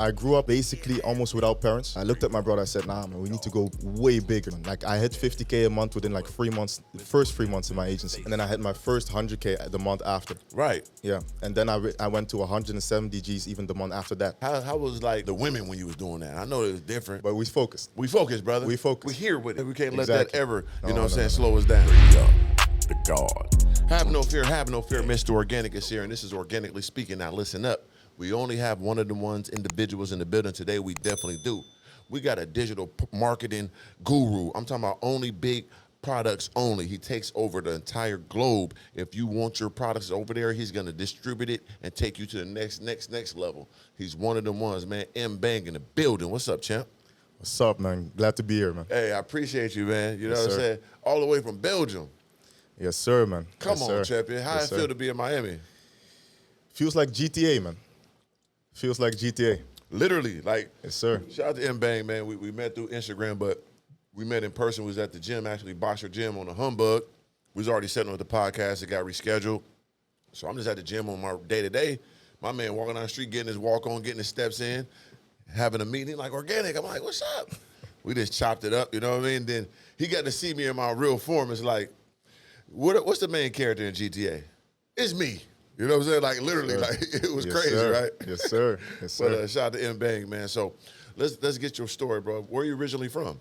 I grew up basically almost without parents. I looked at my brother, I said, nah, man, we need to go way bigger. Like, I hit 50K a month within like 3 months, the first 3 months in my agency. And then I had my first 100K the month after. Right. Yeah, and then I went to 170 Gs even the month after that. How was like the women when you was doing that? I know it was different. But we focused. We focused, brother. We focused. We here with it. We can't let Exactly. that ever, No, no, slow us down. The God. Have no fear, Mr. Organik is here, and this is Organically Speaking. Now listen up. We only have one of the individuals in the building today. We definitely do. We got a digital marketing guru. I'm talking about only big products only. He takes over the entire globe. If you want your products over there, he's gonna distribute it and take you to the next level. He's one of them ones, man. MBANG in the building. What's up, champ? What's up, man? Glad to be here, man. Hey, I appreciate you, man. You know Yes, what I'm sir. saying? All the way from Belgium. Yes, sir, man. Come Yes, on, sir. champion. How Yes, it feel sir. to be in Miami? Feels like GTA, man. Feels like GTA. Literally, like. Yes, sir. Shout out to MBANG, man. We met through Instagram, but we met in person. We was at the gym, actually, Boxer Gym on the Humbug. We was already setting up the podcast. It got rescheduled. So I'm just at the gym on my day-to-day. My man walking down the street, getting his walk on, getting his steps in, having a meeting like Organic. I'm like, what's up? We just chopped it up, you know what I mean? Then he got to see me in my real form. It's like, what's the main character in GTA? It's me. You know what I'm saying? Like literally, like it was Yes, crazy, sir. right? Yes, sir. Yes, sir. But shout out to MBANG, man. So let's get your story, bro. Where are you originally from?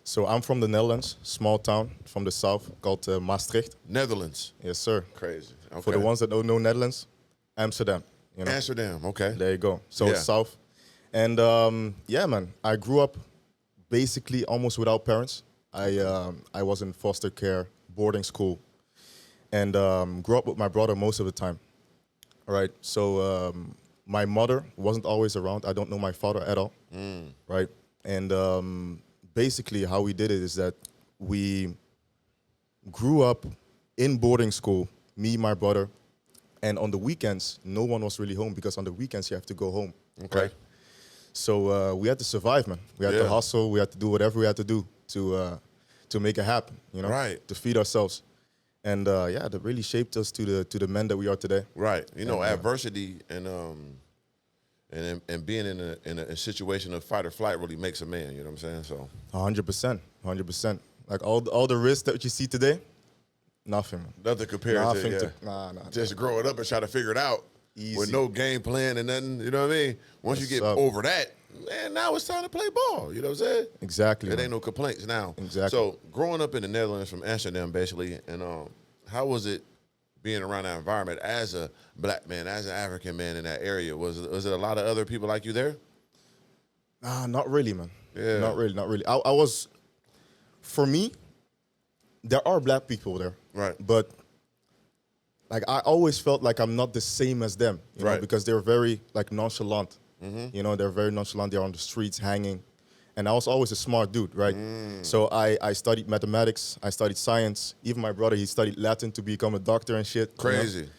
So I'm from the Netherlands, small town from the south called Maastricht. Netherlands. Yes, sir. Crazy. Okay. For the ones that don't know Netherlands, Amsterdam. You know? Amsterdam. Okay. There you go. So Yeah. it's south. And yeah, man, I grew up basically almost without parents. I was in foster care, boarding school, and grew up with my brother most of the time. All right. So my mother wasn't always around. I don't know my father at all. Right. And basically how we did it is that we grew up in boarding school, me, my brother, and on the weekends, no one was really home because on the weekends you have to go home. Okay. Right? So we had to survive, man. We had to hustle. We had to do whatever we had to do to make it happen, you know, Right. to feed ourselves. And yeah, that really shaped us to the men that we are today. Right. You know, adversity and being in a situation of fight or flight really makes a man. You know what I'm saying? So 100%, 100%. Like all the risks that you see today, nothing, man. nothing compared Nothing to, nah. just growing up and trying to figure it out Easy. with no game plan and nothing. You know what I mean? Once you What's get up? over that, man, now it's time to play ball. You know what I'm saying? Exactly. It man. ain't no complaints now. Exactly. So growing up in the Netherlands from Amsterdam, basically, and how was it being around that environment as a black man, as an African man in that area? Was it a lot of other people like you there? Nah, not really, man. Yeah. Not really, not really. I was, for me, there are black people there. Right. But like I always felt like I'm not the same as them, you know, Right. because they're very like nonchalant. You know, they're very nonchalant. They're on the streets hanging. And I was always a smart dude, right? So I studied mathematics. I studied science. Even my brother, he studied Latin to become a doctor and shit. you know? Crazy.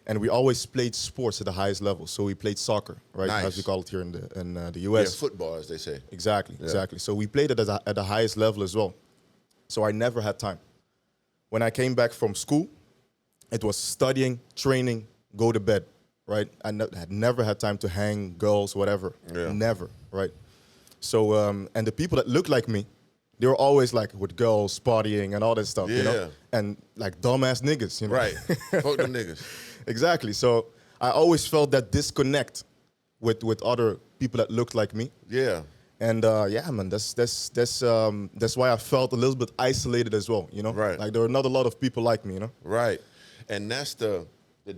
And we always played sports at the highest level. So we played soccer, right? Nice. As we call it here in the Yeah, US. football, as they say. Exactly, exactly. So we played it at the highest level as well. So I never had time. When I came back from school, it was studying, training, go to bed, right? I had never had time to hang, girls, whatever. Yeah. Never, right? So, and the people that looked like me, they were always like with girls, partying and all that stuff, you Yeah. know? And like dumbass niggas, you know? Right. Fuck them niggas. Exactly. So I always felt that disconnect with other people that looked like me. Yeah. And yeah, man, that's why I felt a little bit isolated as well, you know? Right. Like there are not a lot of people like me, you know? Right. And that's the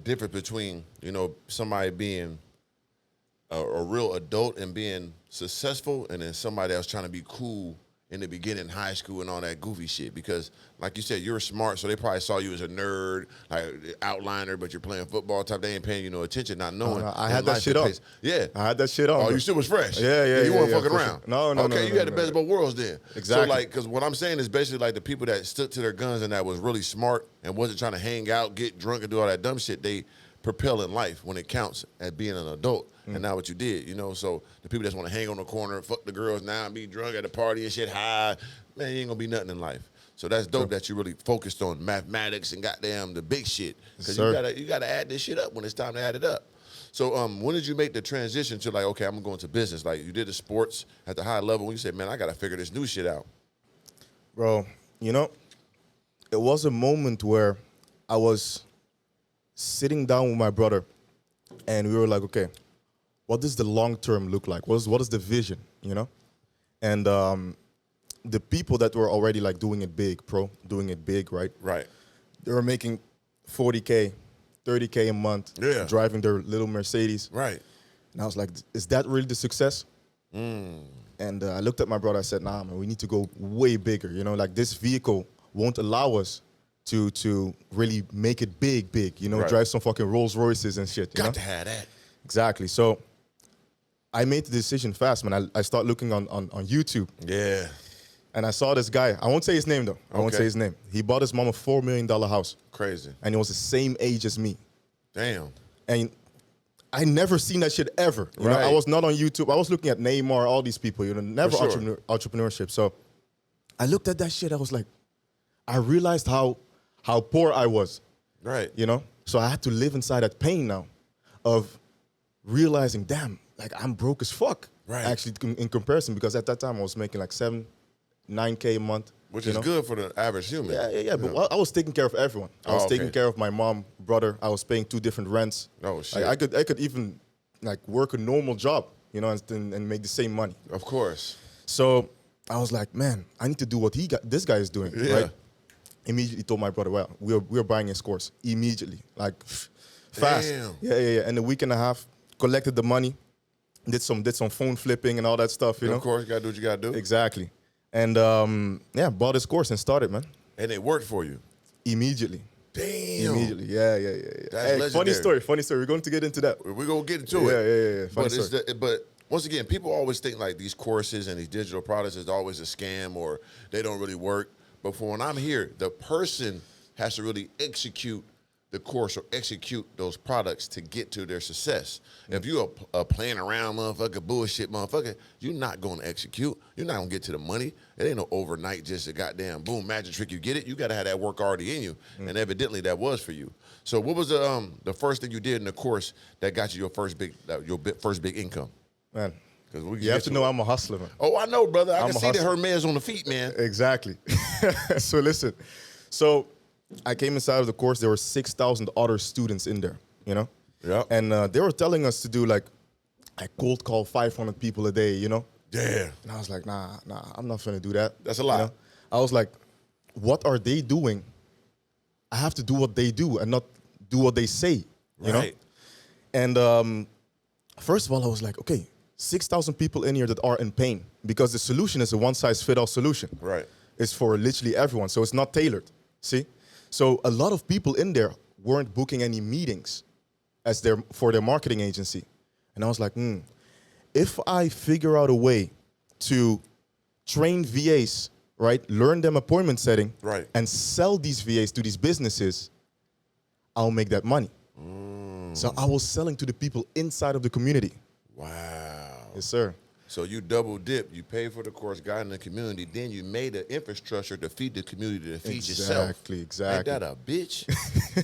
difference between, you know, somebody being a real adult and being successful, and then somebody else trying to be cool in the beginning, high school and all that goofy shit. Because like you said, you're smart, so they probably saw you as a nerd, like outliner, but you're playing football type. They ain't paying you no attention, not knowing. I had that shit on. Yeah. I had that shit on. Oh, bro. you still was fresh. Yeah, You weren't yeah, fucking for around. sure. No. Okay, you had the no. best of both worlds then. Exactly. So like, because what I'm saying is basically like the people that stood to their guns and that was really smart and wasn't trying to hang out, get drunk, and do all that dumb shit. They propel in life when it counts as being an adult. And not what you did, you know. So the people that want to hang on the corner, fuck the girls now, and be drunk at the party and shit high, man, you ain't gonna be nothing in life. So that's dope that you really focused on mathematics and goddamn the big shit. Because Sir. you gotta add this shit up when it's time to add it up. So when did you make the transition to like, okay, I'm going to go into business? Like you did the sports at the high level. When you said, man, I got to figure this new shit out. Bro, you know, it was a moment where I was sitting down with my brother and we were like, okay, what does the long term look like? What is the vision, you know? And the people that were already like doing it big, doing it big, right? Right. They were making 40K, 30K a month, Yeah. driving their little Mercedes. Right. And I was like, is that really the success? And I looked at my brother, I said, nah, man, we need to go way bigger. You know, like this vehicle won't allow us to really make it big, you know, Right. drive some fucking Rolls Royces and shit. You know? Got to have that. Exactly. So I made the decision fast, man. I started looking on YouTube. Yeah. And I saw this guy. I won't say his name, though. I won't Okay. say his name. He bought his mom a $4 million house. Crazy. And he was the same age as me. Damn. And I never seen that shit ever. You know, Right. I was not on YouTube. I was looking at Neymar, all these people, you know, never For sure. entrepreneurship. So I looked at that shit. I was like, I realized how poor I was, Right. you know? So I had to live inside that pain now of realizing, damn, like I'm broke as fuck. Right. Actually, in comparison, because at that time I was making like 9K a month. Which you is know? good for the average human. Yeah. But I was taking care of everyone. I was Oh, okay. taking care of my mom, brother. I was paying 2 different rents. Oh, shit. I could even like work a normal job, you know, and make the same money. Of course. So I was like, man, I need to do what this guy is doing, Yeah. right? Immediately told my brother, well, we're buying his course immediately, like fast. Damn. Yeah. And a week and a half, collected the money, did some phone flipping and all that stuff, you know. Of course, you got to do what you got to do. Exactly. And bought his course and started, man. And it worked for you. Immediately. Damn. Immediately. Yeah. That's Hey, funny legendary. story. We're going to get into that. We're going to get into it. Yeah. Funny But, story. but once again, people always think like these courses and these digital products is always a scam or they don't really work. But for when I'm here, the person has to really execute the course or execute those products to get to their success. If you're a playing around motherfucker, bullshit motherfucker, you're not going to execute. You're not going to get to the money. It ain't no overnight just a goddamn boom magic trick. You get it. You got to have that work already in you. And evidently that was for you. So what was the first thing you did in the course that got you your first big income? Man, 'Cause we can you have get to to know it. I'm a hustler, man. Oh, I know, brother. I I'm can a see that hustler. her man's on the feet, man. Exactly. So listen. So I came inside of the course. There were 6,000 other students in there, you know? Yeah. And they were telling us to do like I cold call 500 people a day, you know? Yeah. And I was like, nah, I'm not gonna do that. That's a lot. You know? I was like, what are they doing? I have to do what they do and not do what they say, you know? Right. And first of all, I was like, okay, 6,000 people in here that are in pain because the solution is a one-size-fits-all solution. Right. It's for literally everyone, so it's not tailored, see? So a lot of people in there weren't booking any meetings for their marketing agency. And I was like, if I figure out a way to train VAs, right, learn them appointment setting, Right. and sell these VAs to these businesses, I'll make that money. So I was selling to the people inside of the community. Wow. Yes, sir. So you double dipped. You paid for the course, got in the community, then you made an infrastructure to feed the community, to feed yourself. Exactly. Ain't that a bitch?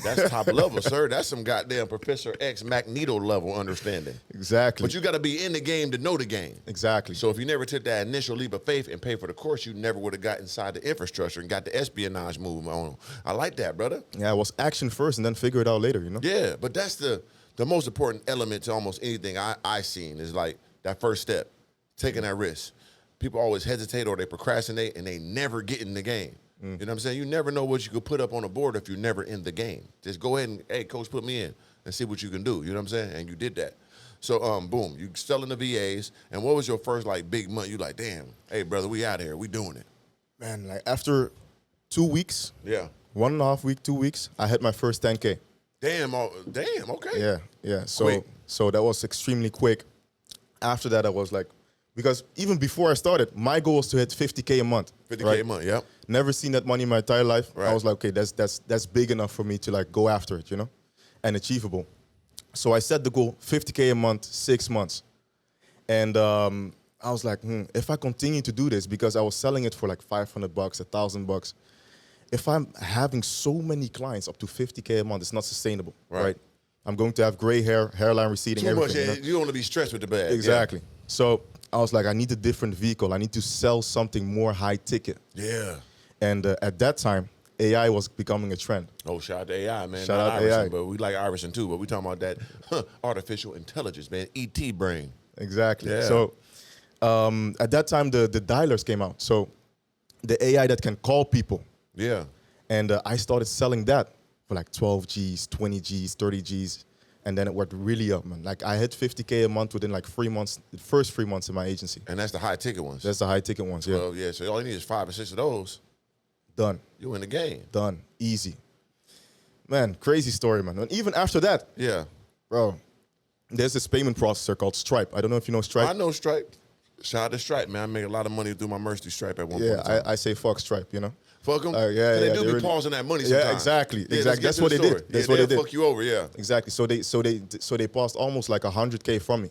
That's top level, sir. That's some goddamn Professor X Magneto level understanding. Exactly. But you got to be in the game to know the game. Exactly. So if you never took that initial leap of faith and paid for the course, you never would have got inside the infrastructure and got the espionage move on. I like that, brother. Yeah, it was action first and then figure it out later, you know? Yeah, but that's the most important element to almost anything I seen is like that first step, taking that risk. People always hesitate or they procrastinate and they never get in the game. You know what I'm saying? You never know what you could put up on the board if you're never in the game. Just go ahead and, hey, coach, put me in and see what you can do. You know what I'm saying? And you did that. So, boom, you selling the VAs. And what was your first, like, big month? You like, damn, hey, brother, we out here. We doing it. Man, like after 2 weeks, Yeah. 1.5 week, 2 weeks, I had my first 10K. Damn, okay. Yeah. Quick. So that was extremely quick. After that, I was like, because even before I started, my goal was to hit 50K a month. 50K right? a month, yep. Never seen that money in my entire life. Right. I was like, okay, that's big enough for me to like go after it, you know, and achievable. So I set the goal 50K a month, 6 months, and I was like, if I continue to do this, because I was selling it for like $500, $1,000. If I'm having so many clients up to 50K a month, it's not sustainable, Right. right? I'm going to have gray hair, hairline receding, Too much. everything. You don't want to be stressed with the bag. Exactly. So I was like, I need a different vehicle. I need to sell something more high ticket. Yeah. And at that time, AI was becoming a trend. Oh, shout out to AI, man. Shout Not out Iverson, AI. but we like Iverson too. But we talking about that artificial intelligence, man. ET brain. Exactly. Yeah. So at that time, the dialers came out. So the AI that can call people. Yeah. And I started selling that for like 12 Gs, 20 Gs, 30 Gs. And then it worked really up, man. Like I hit 50K a month within like 3 months, the first 3 months in my agency. And that's the high ticket ones. That's the high ticket ones, yeah. Well, yeah. So all you need is 5 or 6 of those. Done. You in the game. Done. Easy. Man, crazy story, man. And even after that, Yeah. bro, there's this payment processor called Stripe. I don't know if you know Stripe. I know Stripe. Shout out to Stripe, man. I make a lot of money through my merch through Stripe at one point in Yeah, time. I say fuck Stripe, you know? Fuck them. Yeah, They yeah, do they be really- pausing that money sometimes. Yeah, exactly. Yeah, Exactly. let's That's get what to they the did. story. That's Yeah, what they they'll did. fuck you over, yeah. Exactly. So they paused almost like 100K from me.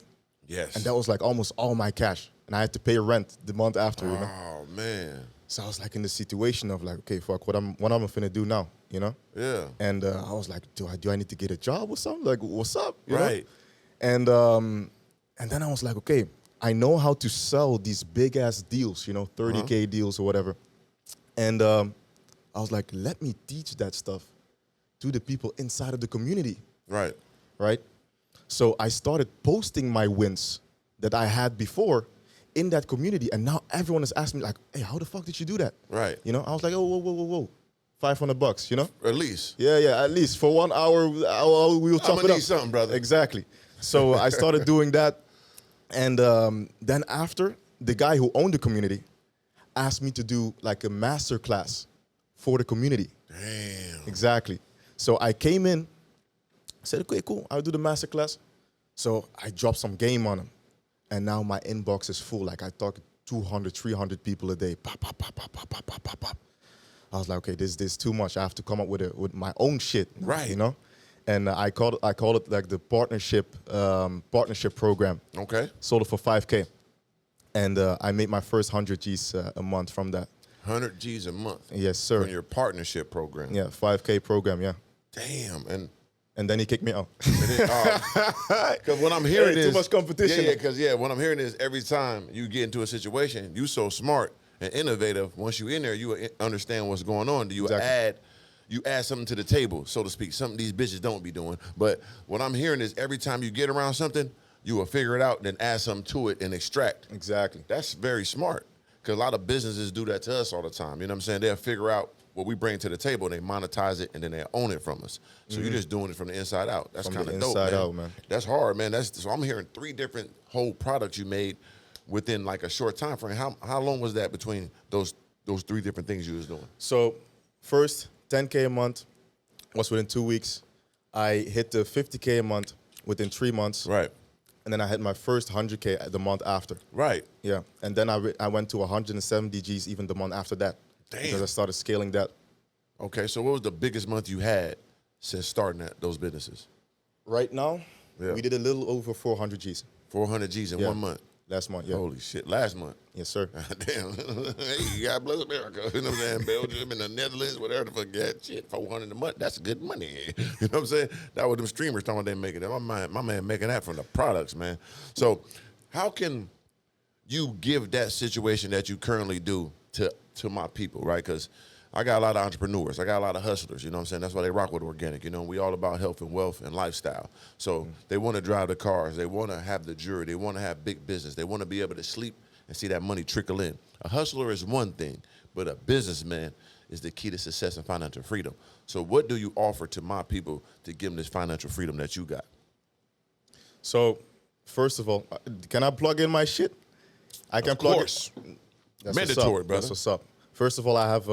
Yes. And that was like almost all my cash. And I had to pay rent the month after, you know? Oh, man. So I was like in the situation of like, okay, fuck, what am I finna do now, you know? Yeah. And I was like, do I need to get a job or something? Like, what's up? You know? Right. And then I was like, okay, I know how to sell these big ass deals, you know, 30K deals or whatever. And I was like, let me teach that stuff to the people inside of the community, Right. right? So I started posting my wins that I had before in that community, and now everyone is asking me like, hey, how the fuck did you do that? Right. You know, I was like, oh, whoa. $500, you know? At least. Yeah, at least for 1 hour, we will chop I'm it gonna up. need something, brother. Exactly. So I started doing that, and then after, the guy who owned the community asked me to do like a master class for the community. Damn. Exactly. So I came in, said, okay, cool, I'll do the master class. So I dropped some game on him, and now my inbox is full. Like I talk 200, 300 people a day. Pop, pop, pop, pop, pop, pop, pop, pop, pop. I was like, okay, this is too much. I have to come up with my own shit, Right. You know. And I call it like the partnership program. Okay. Sold it for 5K, and I made my first 100 Gs a month from that. 100 G's a month. Yes, sir. From your partnership program. Yeah, 5K program. Yeah, Damn. and then he kicked me out. Because what I'm hearing Hey, is too much competition. Yeah, because what I'm hearing is every time you get into a situation, you so smart and innovative. Once you in there, you understand what's going on. You Exactly. add something to the table, so to speak. Something these bitches don't be doing. But what I'm hearing is every time you get around something, you will figure it out, then add something to it and extract. Exactly. That's very smart. Because a lot of businesses do that to us all the time. You know what I'm saying? They'll figure out what we bring to the table, they monetize it, and then they own it from us. So you're just doing it from the inside out. That's From kind the of dope, inside man. out, man. That's hard, man. So I'm hearing 3 different whole products you made within like a short time frame. How long was that between those 3 different things you was doing? So first 10K a month was within 2 weeks. I hit the 50K a month within 3 months. Right. And then I had my first 100K the month after. Right. Yeah. And then I went to 170 Gs even the month after that. Damn. Because I started scaling that. Okay, so what was the biggest month you had since starting those businesses? Right now, Yeah. we did a little over 400 Gs 400 G's in 1 month. last month. Yeah. Holy shit, last month. Yes, sir. Damn. Hey, God bless America. You know what I'm saying? Belgium and the Netherlands, whatever the fuck that shit, 400 a month. That's good money. You know what I'm saying? That was them streamers talking about they making that. My man making that from the products, man. So how can you give that situation that you currently do to my people, right? Because I got a lot of entrepreneurs. I got a lot of hustlers, you know what I'm saying? That's why they rock with Organik. You know, we all about health and wealth and lifestyle. So they want to drive the cars. They want to have the jewelry. They want to have big business. They want to be able to sleep and see that money trickle in. A hustler is one thing, but a businessman is the key to success and financial freedom. So what do you offer to my people to give them this financial freedom that you got? So, first of all, can I plug in my shit? I can plug course. it. That's Mandatory, what's up. brother. That's what's up. First of all, I have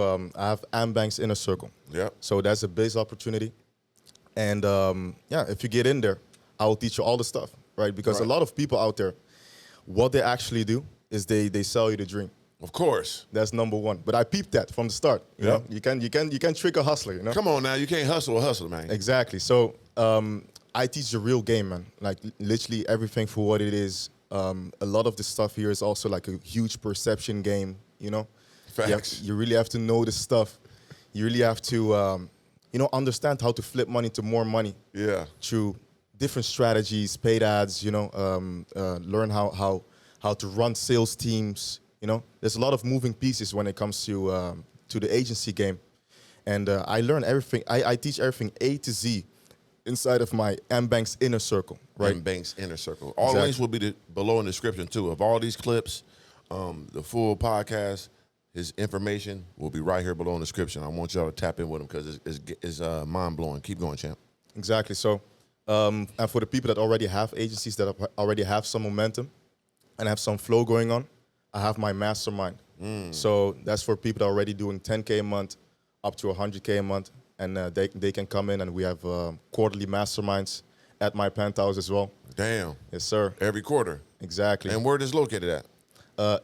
MBANG's Inner Circle. Yeah. So that's a base opportunity. And if you get in there, I will teach you all the stuff, right? Because a lot of people out there, what they actually do is they sell you the dream. Of course. That's number one. But I peeped that from the start. You know, you can trick a hustler. You know. Come on now, you can't hustle a hustler, man. Exactly. So I teach the real game, man. Like literally everything for what it is. A lot of the stuff here is also like a huge perception game. You know. Facts. You really have to know the stuff. You really have to, understand how to flip money to more money. Yeah. Through different strategies, paid ads, learn how to run sales teams. There's a lot of moving pieces when it comes to the agency game. And I learn everything. I teach everything A to Z inside of my MBANG's inner circle, right? MBANG's inner circle. All the links will be below in the description too. Of all these clips, the full podcast, his information will be right here below in the description. I want y'all to tap in with him because it's mind-blowing. Keep going, champ. Exactly. So, and for the people that already have agencies that already have some momentum and have some flow going on, I have my mastermind. So that's for people that are already doing 10K a month up to 100K a month. And they can come in, and we have quarterly masterminds at my penthouse as well. Damn. Yes, sir. Every quarter. Exactly. And where it is located at?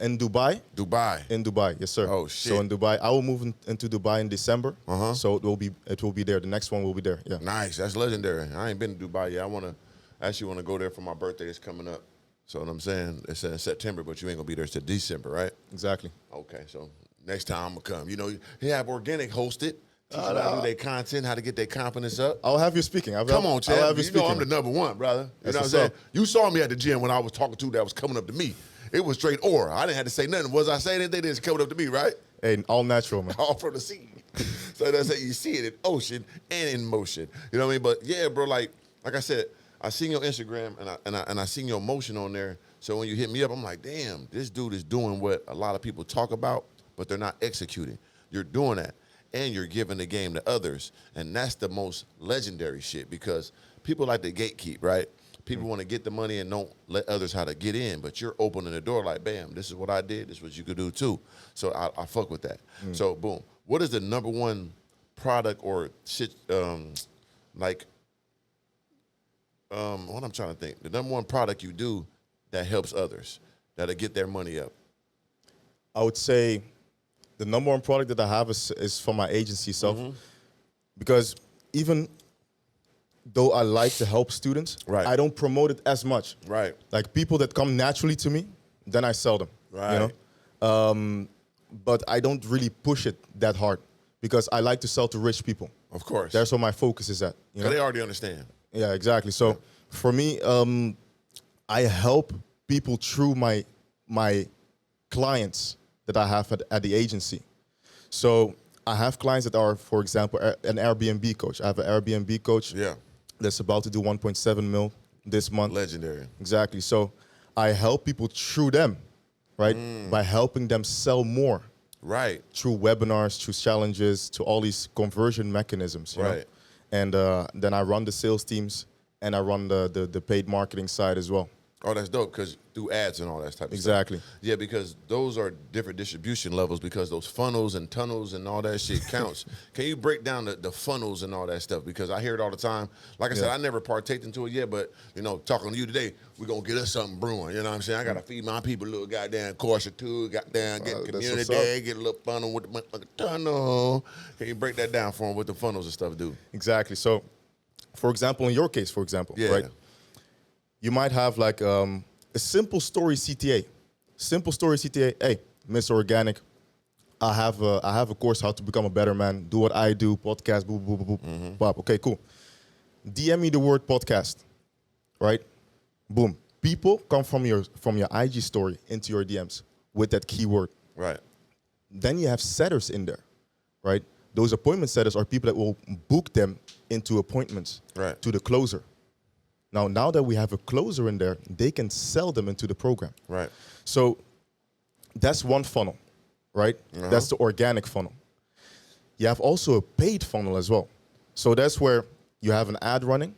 In Dubai. Dubai. In Dubai, yes, sir. Oh, shit. So in Dubai, I will move into Dubai in December. Uh-huh. So it will be there. The next one will be there. Yeah. Nice. That's legendary. I ain't been to Dubai yet. I actually want to go there for my birthday. It's coming up. So what I'm saying, it's in September, but you ain't gonna be there till December, right? Exactly. Okay. So next time I'm gonna come. He have Organik hosted. Teach them how to do their content, how to get their confidence up. I'll have you speaking. Come on, Chad. I'll have you know speaking. I'm the number one, brother. You know what I'm what's saying? up. You saw me at the gym when I was talking to that was coming up to me. It was straight aura. I didn't have to say nothing. Was I saying anything? They just coming up to me, right? Hey, all natural, man. All from the sea. So that's how you see it in ocean and in motion. You know what I mean? But yeah, bro, like I said, I seen your Instagram and I seen your emotion on there. So when you hit me up, I'm like, damn, this dude is doing what a lot of people talk about, but they're not executing. You're doing that. And you're giving the game to others. And that's the most legendary shit because people like to gatekeep, right? People want to get the money and don't let others how to get in, but you're opening the door like, bam, this is what I did. This is what you could do too. So I fuck with that. So boom. What is the number one product or shit, what I'm trying to think. The number one product you do that helps others, that'll get their money up? I would say the number one product that I have is for my agency itself. Because even though I like to help students, Right. I don't promote it as much. Right. Like people that come naturally to me, then I sell them. Right. But I don't really push it that hard because I like to sell to rich people. Of course. That's where my focus is at. You know? They already understand. Yeah, exactly. So for me, I help people through my clients that I have at the agency. So I have clients that are, for example, an Airbnb coach. I have an Airbnb coach that's about to do 1.7 mil this month. Legendary. Exactly. So I help people through them, right? By helping them sell more. Right. Through webinars, through challenges, to all these conversion mechanisms. You know? And then I run the sales teams and I run the paid marketing side as well. Oh, that's dope, because through ads and all that type of Exactly. stuff. Yeah, because those are different distribution levels because those funnels and tunnels and all that shit counts. Can you break down the funnels and all that stuff? Because I hear it all the time. Like I said, I never partaked into it yet, but, talking to you today, we're going to get us something brewing. You know what I'm saying? I got to feed my people a little goddamn course or two, goddamn get community day, get a little funnel with the motherfucking tunnel. Can you break that down for them, what the funnels and stuff do? Exactly. So, for example, in your case, right? You might have like a simple story CTA. Simple story CTA. Hey, Mr. Organik, I have a course how to become a better man. Do what I do. Podcast. Boop boop boop boop. Bop. Okay, cool. DM me the word podcast. Right. Boom. People come from your IG story into your DMs with that keyword. Right. Then you have setters in there. Right. Those appointment setters are people that will book them into appointments. Right. To the closer. Now that we have a closer in there, they can sell them into the program. Right. So that's one funnel, right? That's the organic funnel. You have also a paid funnel as well. So that's where you have an ad running.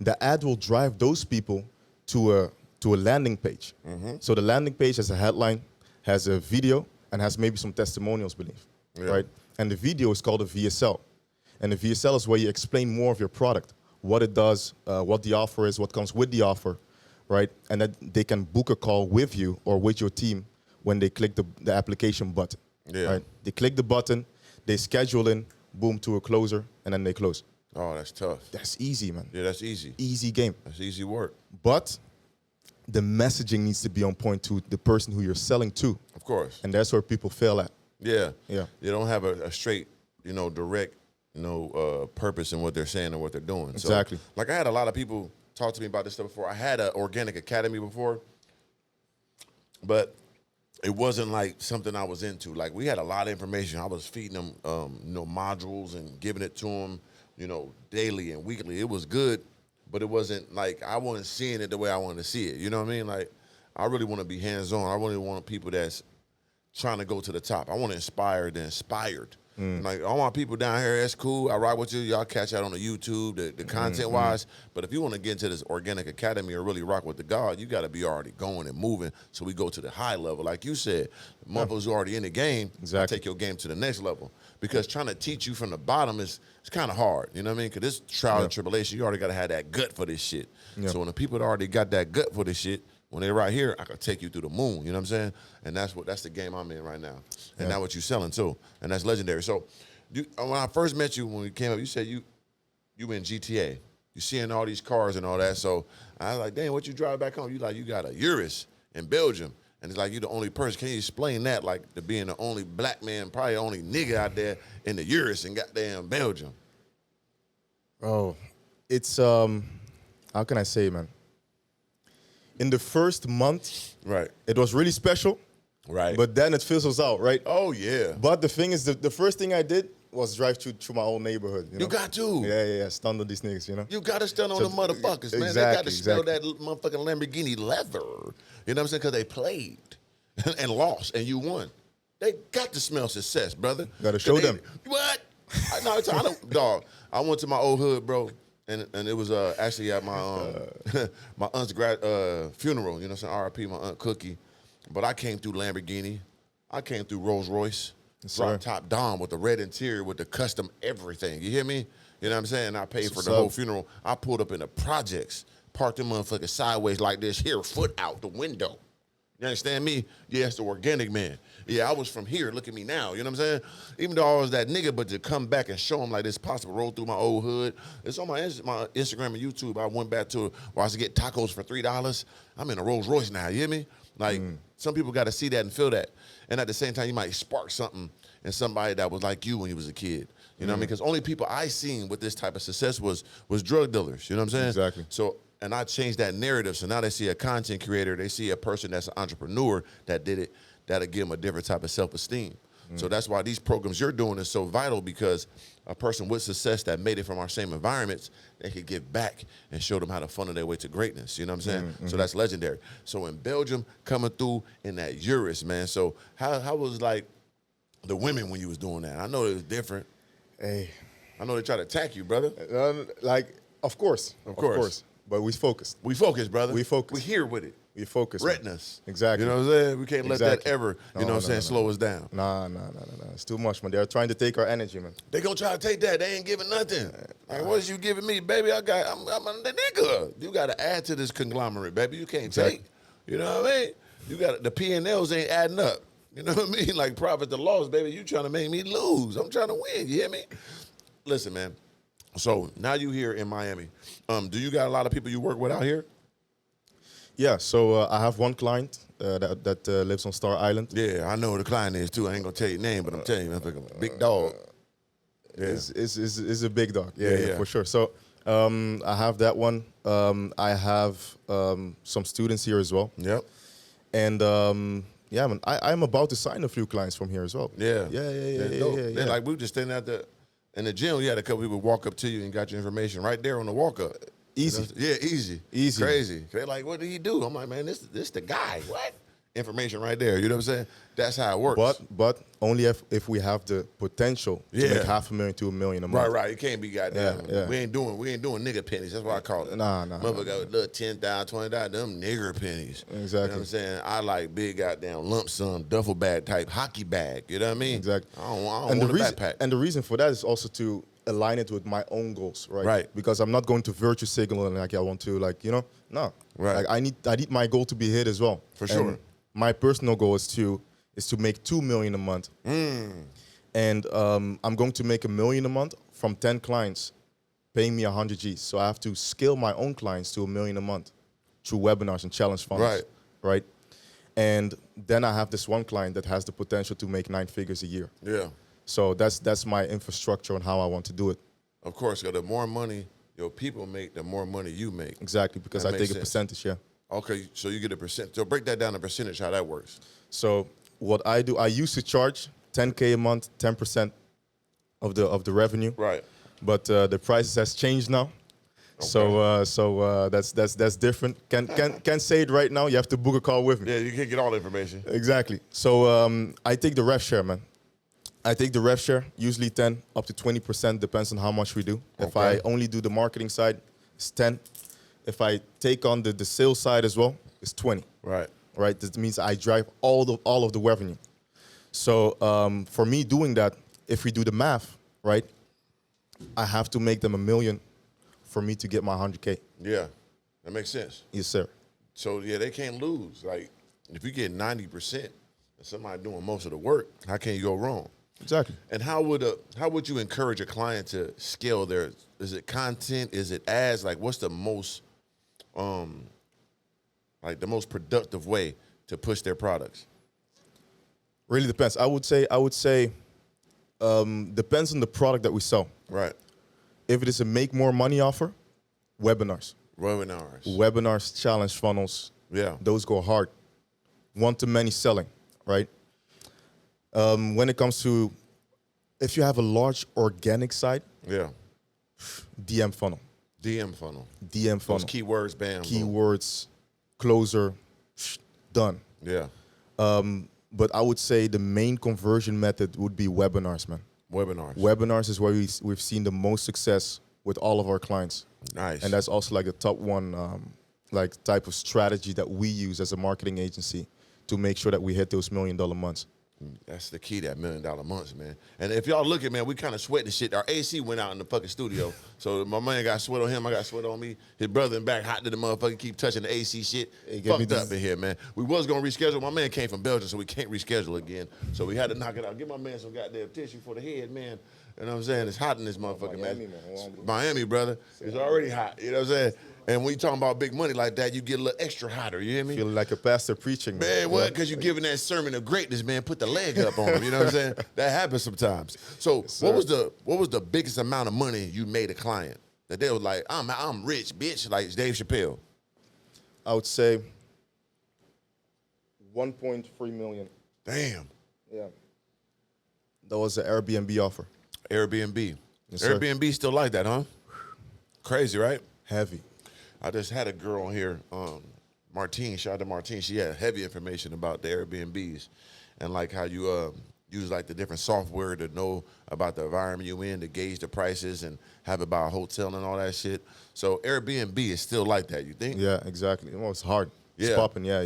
The ad will drive those people to a landing page. So the landing page has a headline, has a video, and has maybe some testimonials beneath, right? And the video is called a VSL. And the VSL is where you explain more of your product. What it does, what the offer is, what comes with the offer, right? And that they can book a call with you or with your team when they click the application button. Right? They click the button, they schedule in, boom, to a closer, and then they close. Oh, that's tough. That's easy, man. Yeah, that's easy. Easy game. That's easy work. But the messaging needs to be on point to the person who you're selling to. Of course. And that's where people fail at. Yeah. Yeah. You don't have a straight, direct, purpose in what they're saying and what they're doing. Exactly. So, like I had a lot of people talked to me about this stuff before. I had an Organic Academy before, but it wasn't like something I was into. Like, we had a lot of information. I was feeding them, modules and giving it to them, daily and weekly. It was good, but it wasn't like I wasn't seeing it the way I wanted to see it. You know what I mean? Like, I really want to be hands-on. I really want people that's trying to go to the top. I want to inspire the inspired. Like, all my people down here, that's cool. I ride with you. Y'all catch out on the YouTube, the content-wise. But if you want to get into this Organic Academy or really rock with the God, you got to be already going and moving so we go to the high level. Like you said, motherfuckers who already in the game, take your game to the next level. Because trying to teach you from the bottom it's kind of hard. You know what I mean? Because this trial and tribulation, you already got to have that gut for this shit. So when the people that already got that gut for this shit, when they're right here, I can take you through the moon. You know what I'm saying? And that's the game I'm in right now. And that's what you're selling too. And that's legendary. So when I first met you, when we came up, you said you in GTA. You seeing all these cars and all that. So I was like, damn, what you drive back home? You got a Urus in Belgium. And it's like, you the only person. Can you explain that? Like, to being the only black man, probably the only nigga out there in the Urus in goddamn Belgium. Oh, it's, how can I say, man? In the first month, it was really special. But then it fizzles out, right? Oh, yeah. But the thing is, the first thing I did was drive through my old neighborhood. You got to. Yeah. Stun on these niggas, You got to stun on the motherfuckers, man. They got to smell that motherfucking Lamborghini leather. You know what I'm saying? Because they played and lost, and you won. They got to smell success, brother. Got to show them. What? Dog, I went to my old hood, bro. And it was actually at my my aunt's funeral, you know what I'm saying? R.I.P. my aunt Cookie. But I came through Lamborghini. I came through Rolls Royce. Drop top Dom with the red interior with the custom everything. You hear me? You know what I'm saying? I paid for the whole funeral. I pulled up in the projects, parked them motherfuckers sideways like this here, foot out the window. You understand me? Yeah, it's the Organic man. Yeah, I was from here. Look at me now. You know what I'm saying? Even though I was that nigga, but to come back and show them like this possible, roll through my old hood. It's on my Instagram and YouTube. I went back to where I used to get tacos for $3. I'm in a Rolls Royce now. You hear me? Like, some people got to see that and feel that. And at the same time, you might spark something in somebody that was like you when you was a kid. You know what I mean? Because only people I seen with this type of success was drug dealers. You know what I'm saying? Exactly. So, and I changed that narrative. So now they see a content creator. They see a person that's an entrepreneur that did it. That'll give them a different type of self-esteem. So that's why these programs you're doing is so vital, because a person with success that made it from our same environments, they could give back and show them how to funnel their way to greatness. You know what I'm saying? So that's legendary. So in Belgium, coming through in that Urus, man. So how was like the women when you was doing that? I know it was different. Hey. I know they try to attack you, brother. Of course. But we focused. We focused, brother. We focused. We here with it. We focus. Retinas. Exactly. You know what I'm saying? We can't let that ever, slow us down. Nah. It's too much, man. They're trying to take our energy, man. They gonna try to take that. They ain't giving nothing. Like, what is you giving me, baby? I'm the nigga. You got to add to this conglomerate, baby. You can't take. You know what I mean? You got the P&Ls ain't adding up. You know what I mean? Like profit to loss, baby. You trying to make me lose. I'm trying to win. You hear me? Listen, man. So now you here in Miami. Do you got a lot of people you work with out here? Yeah, so I have one client that lives on Star Island. Yeah, I know who the client is too. I ain't gonna tell your name, but I'm telling you, I'm a big dog. Is a big dog. Yeah, for sure. So I have that one. I have some students here as well. Yep. And yeah, man, I'm about to sign a few clients from here as well. Yeah. Yeah. Like we were just standing in the gym. You had a couple people walk up to you and got your information right there on the walk up. Easy. Yeah, easy. Easy. Crazy. They're like, what did he do? I'm like, man, this the guy. What? Information right there. You know what I'm saying? That's how it works. But only if we have the potential to make $500,000 to $1 million a month. Right. It can't be goddamn. Yeah. We ain't doing nigga pennies. That's what I call it. Nah. Motherfucker got a little $10,000, $20,000, them nigger pennies. Exactly. You know what I'm saying? I like big goddamn lump sum, duffel bag type hockey bag. You know what I mean? Exactly. I don't want a backpack. And the reason for that is also to align it with my own goals, right? Right. Because I'm not going to virtue signal and like I want to no. Right. Like I need my goal to be hit as well. For sure. And my personal goal is to make $2 million a month. And I'm going to make $1 million a month from 10 clients paying me 100 G's. So I have to scale my own clients to $1 million a month through webinars and challenge funds. Right. And then I have this one client that has the potential to make 9 figures a year. Yeah. So that's my infrastructure on how I want to do it. Of course, the more money your people make, the more money you make. Exactly, because That I makes take a sense. percentage, yeah. Okay, so you get a percent. So break that down to percentage, how that works. So what I do, I used to charge 10K a month, 10% of the revenue. Right. But the prices has changed now. So that's different. Can't say it right now. You have to book a call with me. Yeah, you can't get all the information. Exactly. So I take the rev share, man. I take the rev share, usually 10 up to 20%, depends on how much we do. If I only do the marketing side, it's 10. If I take on the sales side as well, it's 20. Right. Right. This means I drive all of the revenue. So for me doing that, if we do the math, right, I have to make them $1 million for me to get my 100K. Yeah, that makes sense. Yes, sir. So yeah, they can't lose. Like if you get 90% and somebody doing most of the work, how can you go wrong? Exactly. And how would you encourage a client to scale their? Is it content? Is it ads? Like what's the most productive way to push their products? Really depends. I would say depends on the product that we sell. Right. If it is a make more money offer, webinars. Webinars, challenge funnels. Yeah. Those go hard. One-to-many selling, right? When it comes to, if you have a large organic site, Yeah. DM funnel. DM funnel. DM funnel. Those keywords, bam. boom. Keywords, closer, done. Yeah. But I would say the main conversion method would be webinars, man. Webinars. Webinars is where we've seen the most success with all of our clients. Nice. And that's also like the top one like type of strategy that we use as a marketing agency to make sure that we hit those $1 million months. That's the key, that $1 million months, man. And if y'all look at, man, we kind of sweat the shit. Our AC went out in the fucking studio. So my man got sweat on him, I got sweat on me. His brother in back hot to the motherfucker, keep touching the AC shit. Fucked up in here, man. We was going to reschedule. My man came from Belgium, so we can't reschedule again. So we had to knock it out. Give my man some goddamn tissue for the head, man. You know what I'm saying? It's hot in this motherfucker, Miami, man. Miami, brother. It's already hot. You know what I'm saying? And when you talking about big money like that, you get a little extra hotter. You hear me? Feeling like a pastor preaching. Man, what? Because you're giving that sermon of greatness, man. Put the leg up on him. You know what I'm saying? That happens sometimes. So what was the biggest amount of money you made a client that they was like, I'm rich, bitch, like Dave Chappelle? I would say 1.3 million. Damn. Yeah. That was an Airbnb offer. Airbnb. Yes, sir. Airbnb still like that, huh? Crazy, right? Heavy. I just had a girl on here, Martine, shout out to Martine. She had heavy information about the Airbnbs and like how you use like the different software to know about the environment you in, to gauge the prices and have it by a hotel and all that shit. So Airbnb is still like that, you think? Yeah, exactly. Well, it's hard. It's Yeah. popping. Yeah.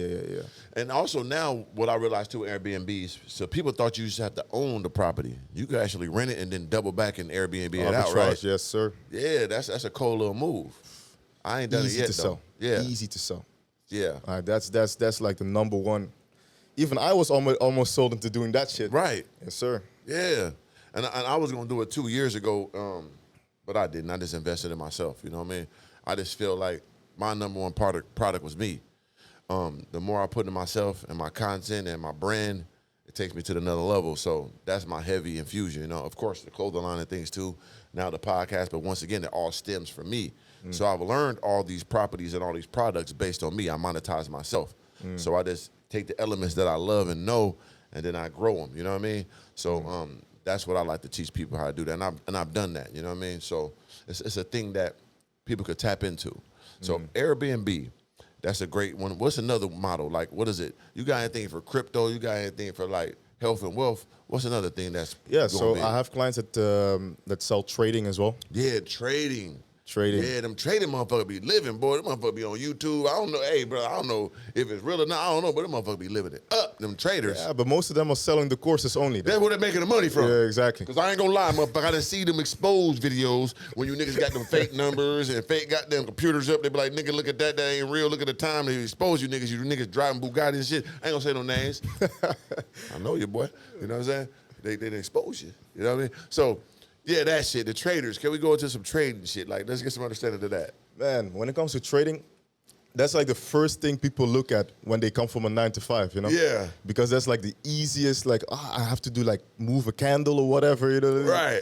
And also now what I realized too with Airbnbs, so people thought you used to have to own the property. You could actually rent it and then double back and Airbnb it out, right? Arbitrage, yes, sir. Yeah, that's a cool little move. I ain't done Easy it yet to though. sell. Yeah. Easy to sell. Yeah. That's like the number one. Even I was almost sold into doing that shit. Right. Yes, sir. Yeah. And I was going to do it 2 years ago, but I didn't. I just invested in myself, you know what I mean? I just feel like my number one product was me. The more I put in myself and my content and my brand, it takes me to another level. So that's my heavy infusion, you know. Of course, the clothing line and things too, now the podcast, but once again, it all stems from me. So I've learned all these properties and all these products based on me. I monetize myself. So I just take the elements that I love and know, and then I grow them, you know what I mean? So that's what I like to teach people how to do that, and I've done that, you know what I mean? So it's a thing that people could tap into. So Airbnb, that's a great one. What's another model? Like, what is it? You got anything for crypto? You got anything for like health and wealth? What's another thing that's So big? I have clients that sell trading as well. Yeah, trading. Trading. Yeah, them trading motherfuckers be living, boy. Them motherfuckers be on YouTube. I don't know. Hey, bro, I don't know if it's real or not. I don't know, but them motherfuckers be living it up. Them traders. Yeah, but most of them are selling the courses only. That's where they're making the money from. Yeah, exactly. Because I ain't gonna lie, motherfucker. I done see them exposed videos when you niggas got them fake numbers and fake goddamn computers up. They be like, nigga, look at that. That ain't real. Look at the time they expose you niggas. You niggas driving Bugatti and shit. I ain't gonna say no names. I know you, boy. You know what I'm saying? They didn't expose you. You know what I mean? So, yeah, that shit. The traders. Can we go into some trading shit? Like, let's get some understanding of that. Man, when it comes to trading, that's like the first thing people look at when they come from a 9 to 5, you know? Yeah. Because that's like the easiest, like, I have to do like move a candle or whatever, you know? Right.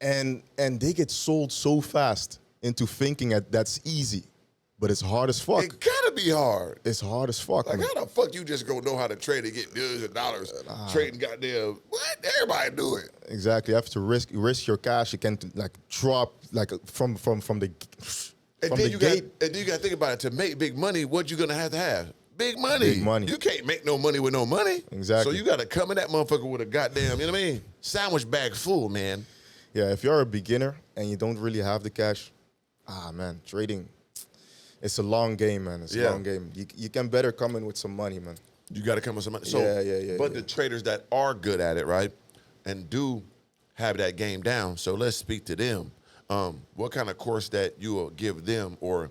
And they get sold so fast. into thinking that that's easy, but it's hard as fuck. It gotta be hard. It's hard as fuck. Like, man. how the fuck you just gonna know how to trade and get millions of dollars trading goddamn, what? Everybody do it. Exactly. You have to risk your cash. You can like drop like from the And then you got to think about it. To make big money, what you gonna have? Big money. Big money. You can't make no money with no money. Exactly. So you got to come in that motherfucker with a goddamn, you know what I mean? Sandwich bag full, man. Yeah, if you're a beginner and you don't really have the cash, man, trading, it's a long game, man. It's a long game. You can better come in with some money, man. You got to come with some money. So, But the traders that are good at it, right, and do have that game down, so let's speak to them. What kind of course that you will give them or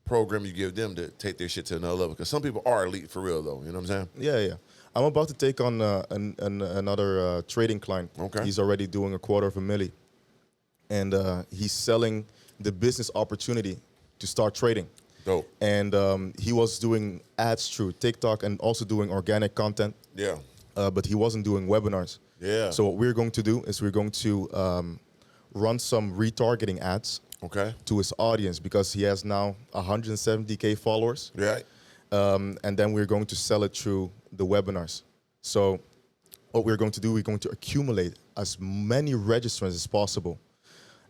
program you give them to take their shit to another level? Because some people are elite for real, though. You know what I'm saying? Yeah. I'm about to take on another trading client. Okay. He's already doing $250,000. And he's selling the business opportunity to start trading. Dope. And he was doing ads through TikTok and also doing organic content. Yeah. But he wasn't doing webinars. Yeah. So what we're going to do is we're going to run some retargeting ads to his audience because he has now 170K followers. Right. And then we're going to sell it through the webinars. So what we're going to do, we're going to accumulate as many registrants as possible.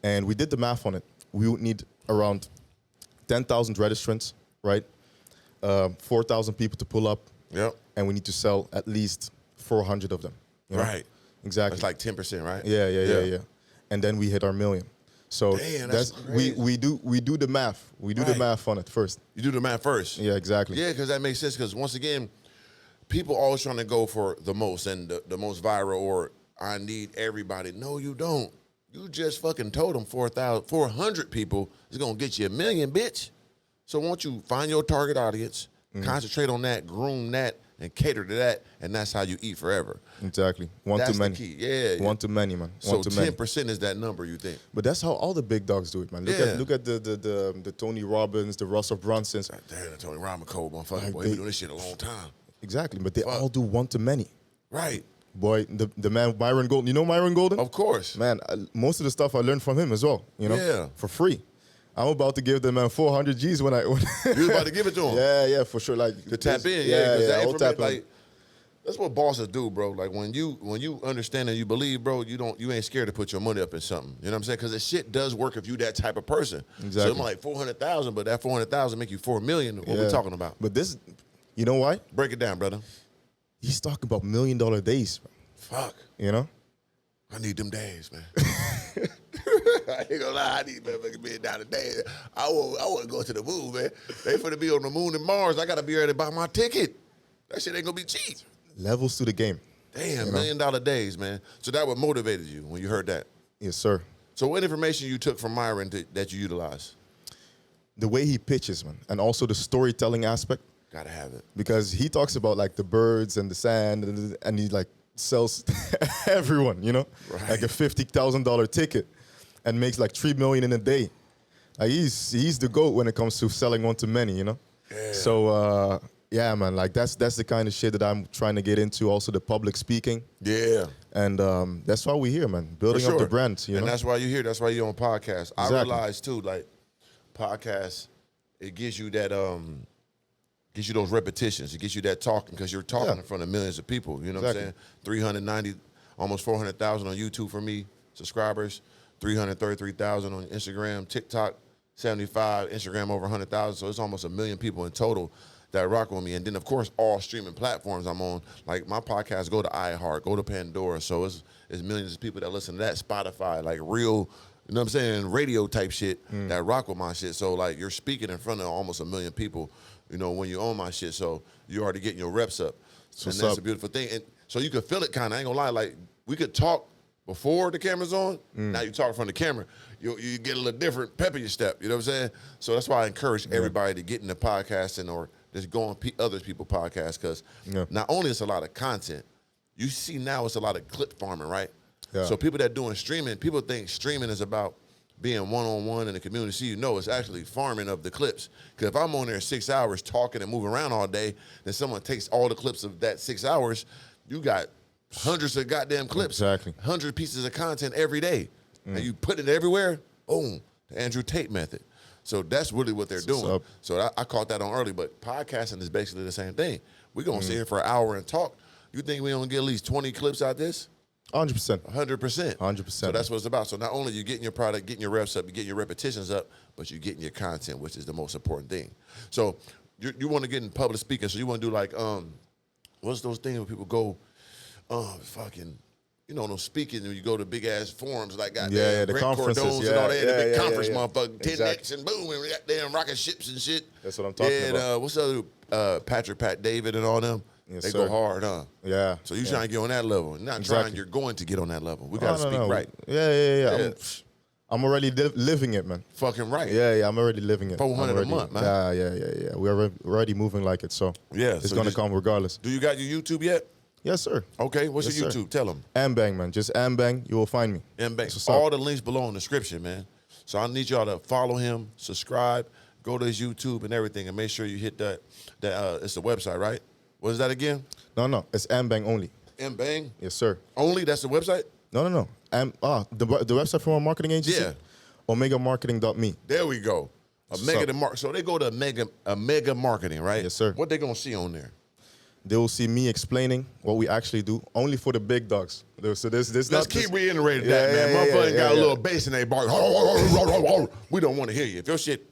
And we did the math on it. We would need around 10,000 registrants, right? 4,000 people to pull up. Yep. And we need to sell at least 400 of them. You know? Right. Exactly. That's like 10%, right? Yeah. And then we hit our million. So damn, that's we do the math. We do the math on it first. You do the math first. Yeah, exactly. Yeah, because that makes sense. Because once again, people always trying to go for the most and the most viral or I need everybody. No, you don't. You just fucking told them 400 people is gonna get you $1 million, bitch. So won't you find your target audience, concentrate on that, groom that, and cater to that, and that's how you eat forever. Exactly. One that's too many. The key. Yeah. One too many, man. So One too many. 10% is that number, you think? But that's how all the big dogs do it, man. Look at the Tony Robbins, the Russell Brunsons. Damn, the Tony Robbins cold motherfucker. Like Boy, he been doing this shit a long time. Exactly, but they all do one too many. Right. Boy, the man Myron Golden. You know Myron Golden? Of course. Man, most of the stuff I learned from him as well. You know, Yeah. for free. I'm about to give the man 400 G's when You was about to give it to him? Yeah, for sure. Like to tap in, I'll tap in. Like, that's what bosses do, bro. Like when you understand and you believe, bro, you ain't scared to put your money up in something. You know what I'm saying? Because the shit does work if you that type of person. Exactly. So I'm like 400,000, but that 400,000 make you 4 million. What we talking about? But this, you know why? Break it down, brother. He's talking about $1 million days. Fuck. You know? I need them days, man. I ain't gonna lie, I need motherfucking $1 million a day. I want to go to the moon, man. They finna be on the moon and Mars. I gotta be ready to buy my ticket. That shit ain't gonna be cheap. Levels to the game. Damn, $1 million days, man. So that what motivated you when you heard that? Yes, sir. So what information you took from Myron that you utilized? The way he pitches, man, and also the storytelling aspect. Gotta have it. Because he talks about like the birds and the sand, and he like sells everyone, you know, like a $50,000 ticket, and makes like $3 million in a day. Like he's the GOAT when it comes to selling one to many, you know. Yeah. So yeah, man, like that's the kind of shit that I'm trying to get into. Also the public speaking. Yeah. And that's why we're here, man. Building up the brand, you know. And that's why you're here. That's why you're on podcasts. Exactly. I realize too, like podcasts, it gives you that gives you those repetitions. It gives you that talking because you're talking in front of millions of people. You know what I'm saying? 390, almost 400,000 on YouTube for me, subscribers. 333,000 on Instagram, TikTok, 75, Instagram over 100,000. So it's almost 1 million people in total that rock with me. And then, of course, all streaming platforms I'm on. Like, my podcast go to iHeart, go to Pandora. So it's millions of people that listen to that. Spotify, like real, you know what I'm saying, radio type shit that rock with my shit. So, like, you're speaking in front of almost 1 million people, you know, when you own my shit. So you're already getting your reps up. And that's a beautiful thing. And so you could feel it kind of. I ain't gonna lie. Like, we could talk before the camera's on. Now you talk from the camera. You get a little different pep in your step. You know what I'm saying? So that's why I encourage everybody to get into podcasting or just go on other people's podcasts because not only it's a lot of content, you see now it's a lot of clip farming, right? Yeah. So people that doing streaming, people think streaming is about being one-on-one in the community. See, no, it's actually farming of the clips. Because if I'm on there 6 hours talking and moving around all day, then someone takes all the clips of that 6 hours, you got hundreds of goddamn clips. Exactly. 100 pieces of content every day. And you put it everywhere, boom. the Andrew Tate method. So that's really what they're doing. So I caught that on early. But podcasting is basically the same thing. We're going to sit here for an hour and talk. You think we don't get at least 20 clips out this? 100%. 100%. 100%. So that's what it's about. So not only you getting your product, getting your reps up, you getting your repetitions up, but you're getting your content, which is the most important thing. So you want to get in public speaking. So you want to do like, what's those things where people go, fucking, you know, those speaking when you go to big ass forums like goddamn the Grant conferences, Cardone's and all that, the big conference, yeah. motherfucker, 10 Exactly. X and boom, and we got damn rocket ships and shit. That's what I'm talking about. And what's the other, Pat David and all them? Yes, they sir. go hard, huh? Yeah. So you trying to get on that level. Not trying, you're going to get on that level. We got to speak right. Yeah. I'm already living it, man. Fucking right. Yeah, I'm already living it. 400 a month, man. Yeah. We're already moving like it, so yeah, it's going to come regardless. Do you got your YouTube yet? Yes, sir. Okay, what's your Sir. YouTube? Tell them. MBANG, man. Just MBANG, you will find me. MBANG. All the links below in the description, man. So I need y'all to follow him, subscribe, go to his YouTube and everything, and make sure you hit that. It's the website, right? What is that again? No. It's MBANG only. MBANG? Yes, sir. Only? That's the website? No. The website from our marketing agency? Yeah. OmegaMarketing.me. There we go. So they go to Mega Marketing, right? Yes, sir. What they gonna see on there? They will see me explaining what we actually do, only for the big dogs. So Let's keep reiterating that, man. Motherfucker got a little bass in their bark. We don't want to hear you. If your shit,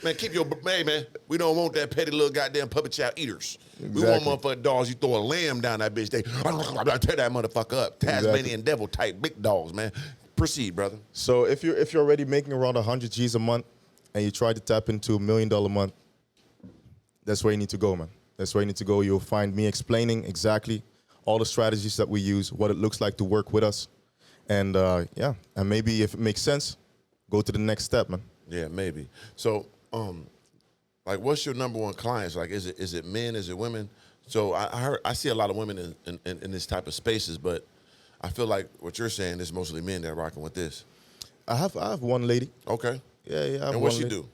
man, keep your, hey, man, we don't want that petty little goddamn puppet child eaters. Exactly. We want motherfucking dogs, you throw a lamb down that bitch, they tear that motherfucker up. Tasmanian devil type big dogs, man. Proceed, brother. So if you're already making around 100 G's a month and you try to tap into $1 million a month, that's where you need to go, man. That's where you need to go. You'll find me explaining exactly all the strategies that we use, what it looks like to work with us. And and maybe if it makes sense, go to the next step, man. Yeah, maybe. So, like, what's your number one clients? Like, is it men? Is it women? So I see a lot of women in this type of spaces, but I feel like what you're saying is mostly men that are rocking with this. I have one lady. Okay. Yeah. I have and what one she lady.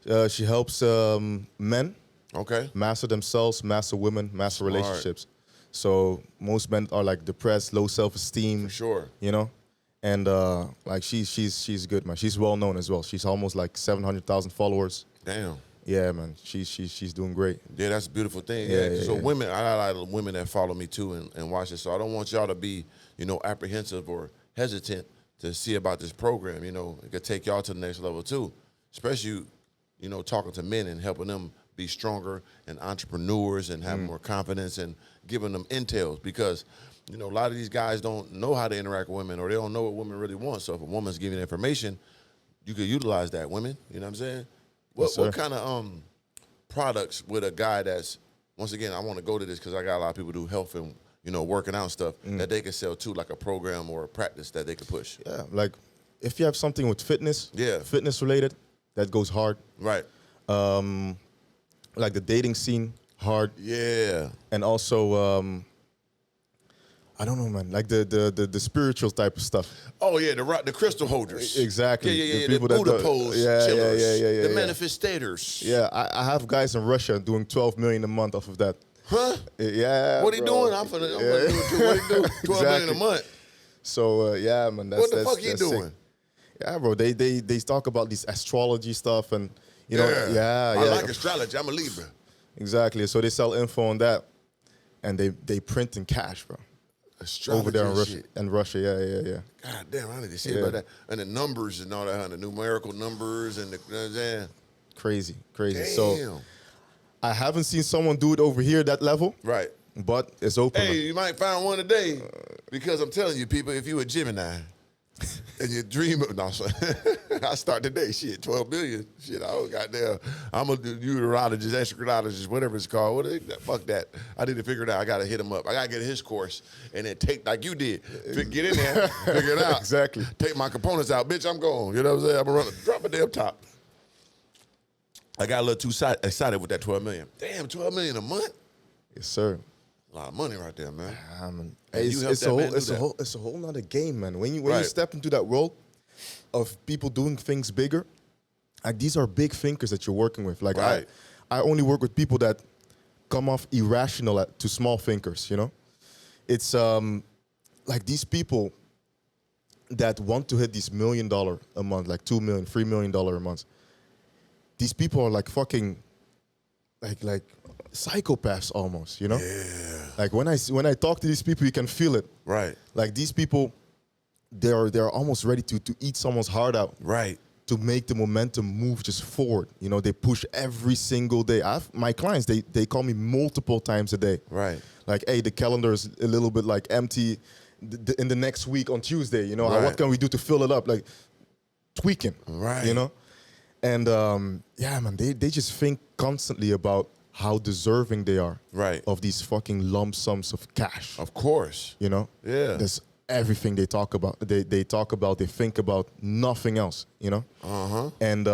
do? She helps men. Okay. Master themselves, master women, master relationships. So most men are like depressed, low self-esteem. For sure. You know? And like she's good, man. She's well known as well. She's almost like 700,000 followers. Damn. Yeah, man. She's doing great. Yeah, that's a beautiful thing. Yeah. So women, I got a lot of women that follow me too and watch this. So I don't want y'all to be, apprehensive or hesitant to see about this program. It could take y'all to the next level too. Especially, talking to men and helping them be stronger and entrepreneurs and have more confidence and giving them intels because, a lot of these guys don't know how to interact with women or they don't know what women really want. So if a woman's giving information, you could utilize that, women. You know what I'm saying? What kind of products with a guy that's, once again, I want to go to this because I got a lot of people do health and, working out and stuff that they can sell too, like a program or a practice that they could push. Yeah, like if you have something with fitness, fitness related, that goes hard. Right. Like the dating scene, hard. Yeah. And also, I don't know, man. Like the spiritual type of stuff. Oh yeah, the crystal holders. Exactly. Yeah. The Buddha pose chillers. Yeah. The manifestators. Yeah, I have guys in Russia doing 12 million a month off of that. Huh? Yeah. What he doing? I'm finna do what he do. 12 million a month. So yeah, man. What the fuck he doing? Sick. Yeah, bro. They talk about these astrology stuff and I like astrology. I'm a Libra. Exactly. So they sell info on that, and they print in cash, bro. Astrology over there in Russia. Shit. In Russia, yeah. God damn, I need to see about that. And the numbers and all that, the numerical numbers and the crazy. Damn. So I haven't seen someone do it over here that level. Right. But it's open. Hey, you might find one today. Because I'm telling you, people, if you a Gemini and you dream of, no, I start today, 12 billion. I don't goddamn, I'm a uterologist, endocrinologist, whatever it's called. Fuck that. I need to figure it out. I got to hit him up. I got to get his course and then take, like you did, get in there, figure it out. Exactly. Take my components out. Bitch, I'm gone. You know what I'm saying? I'm going to drop a damn top. I got a little too excited with that 12 million. Damn, 12 million a month? Yes, sir. A lot of money right there, man. It's a whole nother game, man. When you step into that world of people doing things bigger, like these are big thinkers that you're working with. Like I only work with people that come off irrational to small thinkers. It's like these people, that want to hit these $1 million a month, like $2 million, $3 million a month. These people are like fucking, like psychopaths almost, you know? Yeah. Like when I talk to these people, you can feel it. Right. Like these people, they're almost ready to eat someone's heart out. Right. To make the momentum move just forward. You know, they push every single day. My clients, they call me multiple times a day. Right. Like, hey, the calendar is a little bit like empty in the next week on Tuesday. You know, Right. what can we do to fill it up? Like tweaking. Right. You know? And yeah, man, they just think constantly about how deserving they are. Right. Of these fucking lump sums of cash. Of course. You know? Yeah. That's everything they talk about. They talk about, they think about nothing else, you know? Uh-huh. And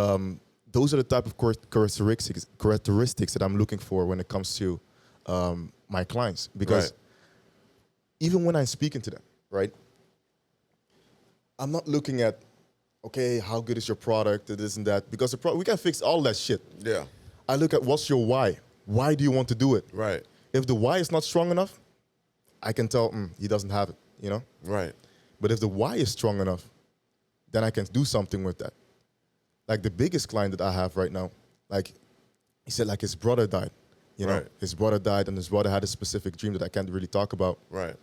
those are the type of characteristics that I'm looking for when it comes to my clients. Because even when I'm speaking to them, right? I'm not looking at, okay, how good is your product, this and that, because we can fix all that shit. Yeah. I look at what's your why. Why do you want to do it? Right. If the why is not strong enough, I can tell he doesn't have it, you know? Right. But if the why is strong enough, then I can do something with that. Like the biggest client that I have right now, like he said like his brother died, you know? Right. His brother died and his brother had a specific dream that I can't really talk about. Right.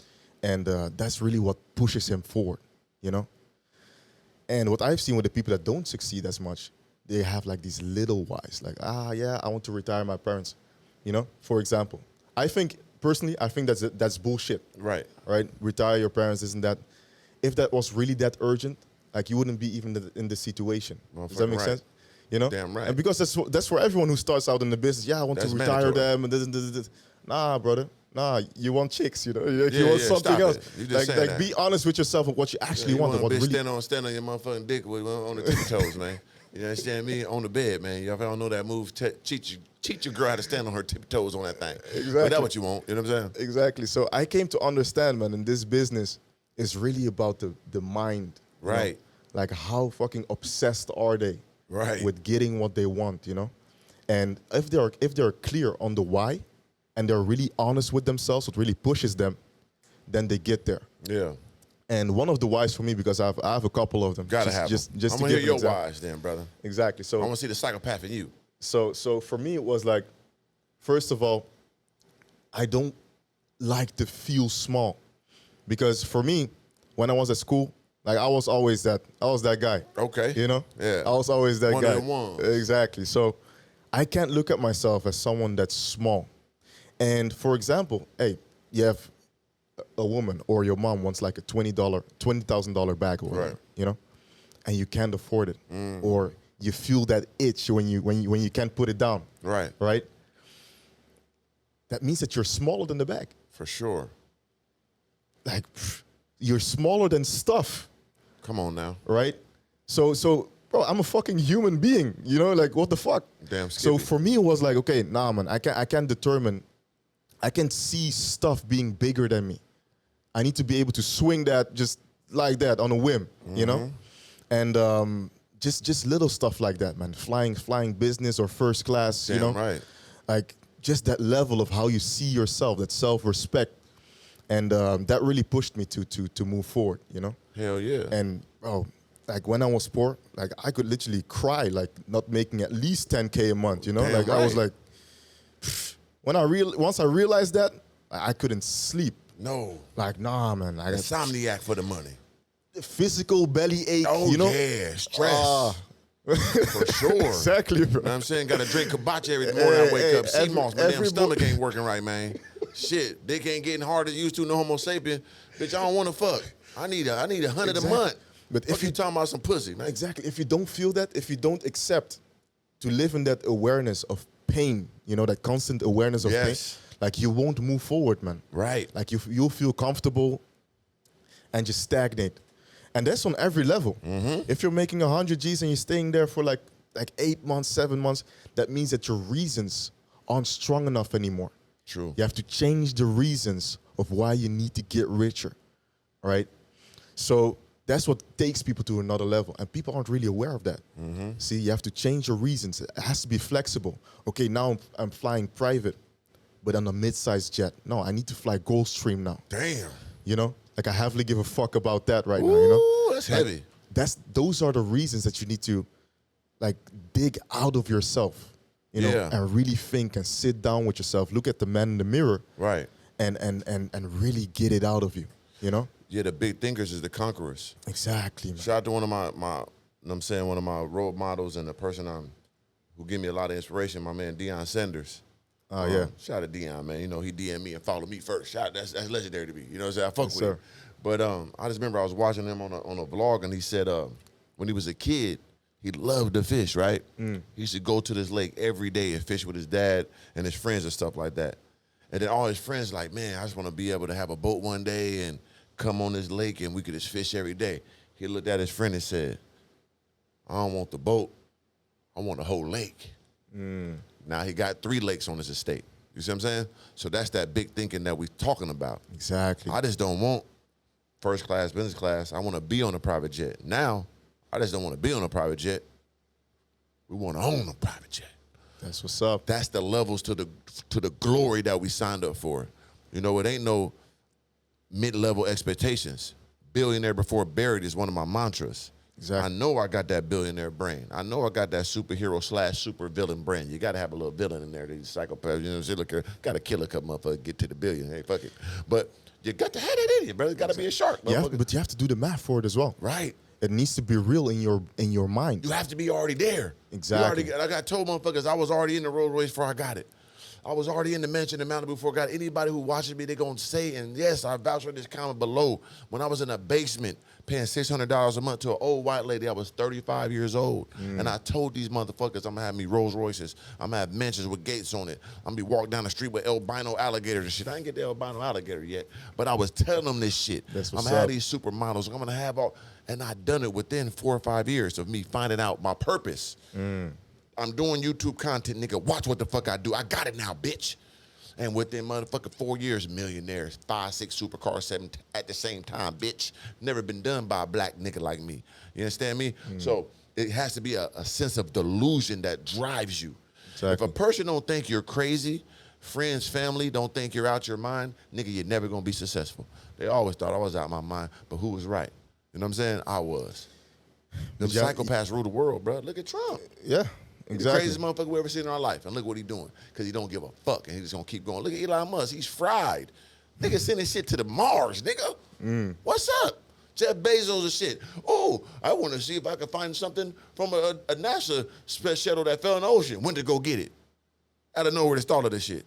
And that's really what pushes him forward, you know? And what I've seen with the people that don't succeed as much, they have like these little whys, like, yeah, I want to retire my parents, you know, for example. Personally, I think that's bullshit. Right. Right? Retire your parents, isn't that? If that was really that urgent, like you wouldn't be even in this situation. Does that make sense? You know? Damn right. And because that's for everyone who starts out in the business. Yeah, I want to retire them and this and this and this. Nah, brother. Nah, you want chicks, you know? You want something else. Like be honest with yourself and what you actually want. And what really stand on your motherfucking dick on the tippy toes, man. You understand me? On the bed, man. Y'all don't know that move. Teach your girl how to stand on her tippy toes on that thing. Exactly. But that's what you want. You know what I'm saying? Exactly. So I came to understand, man, in this business, it's really about the mind. Right. You know? Like how fucking obsessed are they with getting what they want, you know? And if they're clear on the why and they're really honest with themselves, what really pushes them, then they get there. Yeah. And one of the whys for me, because I have a couple of them. Gotta have them. I'm gonna hear your whys then, brother. Exactly. So I want to see the psychopath in you. So for me, it was like, first of all, I don't like to feel small. Because for me, when I was at school, like I was that guy. Okay. You know? Yeah. I was always that One guy. of the ones. Exactly. So I can't look at myself as someone that's small. And for example, hey, you have a woman or your mom wants like a $20,000 bag or whatever, you know? And you can't afford it. Or you feel that itch when you can't put it down. Right. Right? That means that you're smaller than the bag. For sure. Like you're smaller than stuff. Come on now. Right? So bro, I'm a fucking human being, you know? Like what the fuck? Damn Skippy. So for me it was like, okay, nah man, I can see stuff being bigger than me. I need to be able to swing that just like that on a whim, you know? And just little stuff like that, man. Flying business or first class, Damn you know? Right. Like just that level of how you see yourself, that self-respect. And that really pushed me to move forward, you know? Hell yeah. And bro, like when I was poor, like I could literally cry, like not making at least 10K a month, you know? Damn like right. I was like, once I realized that, I couldn't sleep. No. Like, nah, man. I got insomniac for the money. physical belly ache, Oh, you know? yeah, stress. For sure. Exactly, bro. You know what I'm saying? Got to drink kabachi every morning I wake up. Sea moss, my damn stomach ain't working right, man. Shit, dick ain't getting hard as it used to, no homo sapien. Bitch, I don't want to fuck. I need 100 a month. But if you talking about some pussy, man. Exactly. If you don't feel that, if you don't accept to live in that awareness of pain, you know, that constant awareness of pain, like you won't move forward, man. Right. Like you'll feel comfortable and just stagnate. And that's on every level. If you're making 100 G's and you're staying there for like 8 months, 7 months, that means that your reasons aren't strong enough anymore. True. You have to change the reasons of why you need to get richer, right? So that's what takes people to another level, and people aren't really aware of that. See, you have to change your reasons. It has to be flexible. Okay, now I'm flying private, but on a mid-sized jet. No, I need to fly Gulfstream now. Damn. You know? Like I heavily give a fuck about that right now, you know? That's heavy. Those are the reasons that you need to like dig out of yourself, you know, Yeah. and really think and sit down with yourself, look at the man in the mirror, Right. and really get it out of you, you know? Yeah, the big thinkers is the conquerors. Exactly, man. Shout out to one of my you know what I'm saying, one of my role models and the person who give me a lot of inspiration, my man Deion Sanders. Oh, yeah. Shout out to Deion, man. You know, he DM me and follow me first. That's legendary to me. You know what I'm saying? I fuck Yes, with him. But I just remember I was watching him on a vlog, and he said when he was a kid, he loved to fish, right? He used to go to this lake every day and fish with his dad and his friends and stuff like that. And then all his friends like, man, I just want to be able to have a boat one day and come on this lake and we could just fish every day. He looked at his friend and said, I don't want the boat. I want the whole lake. Now he got 3 lakes on his estate. You see what I'm saying? So that's that big thinking that we're talking about. Exactly. I just don't want first class, business class. I want to be on a private jet. Now, I just don't want to be on a private jet. We want to own a private jet. That's what's up. That's the levels to the glory that we signed up for. You know, it ain't no mid-level expectations. Billionaire before buried is one of my mantras. Exactly. I know I got that billionaire brain. I know I got that superhero / super villain brain. You got to have a little villain in there. These psychopaths, you know, shit, look, got to kill a couple motherfuckers, get to the billion. Hey, fuck it. But you got to have that in you, brother. Got to be a shark. Yeah, but you have to do the math for it as well. Right. It needs to be real in your mind. You have to be already there. Exactly. I got told motherfuckers I was already in the Rolls Royce before I got it. I was already in the mansion in Malibu before I got it. Anybody who watches me, they gonna say, and yes, I vouch for this comment below. When I was in a basement paying $600 a month to an old white lady, I was 35 years old. And I told these motherfuckers I'm gonna have me Rolls Royces. I'm gonna have mansions with gates on it. I'm gonna be walking down the street with albino alligators and shit. I ain't get the albino alligator yet, but I was telling them this shit. That's I'm what's gonna have up. these supermodels. I'm gonna have all, and I done it within 4 or 5 years of me finding out my purpose. I'm doing YouTube content, nigga. Watch what the fuck I do. I got it now, bitch. And within motherfucking 4 years, millionaires, 5, 6 supercars, 7 at the same time, bitch. Never been done by a black nigga like me. You understand me? So it has to be a sense of delusion that drives you. Exactly. If a person don't think you're crazy, friends, family don't think you're out your mind, nigga, you're never gonna be successful. They always thought I was out my mind, but who was right? You know what I'm saying? I was. Them Yeah, psychopaths rule the world, bro. Look at Trump. Yeah, The exactly. craziest motherfucker we ever seen in our life. And look what he doing. Because he don't give a fuck. And he's just going to keep going. Look at Elon Musk. He's fried. Nigga sending shit to the Mars, nigga. What's up? Jeff Bezos and shit. Oh, I want to see if I can find something from a NASA space shuttle that fell in the ocean. Went to go get it. Out of nowhere to start all of this shit.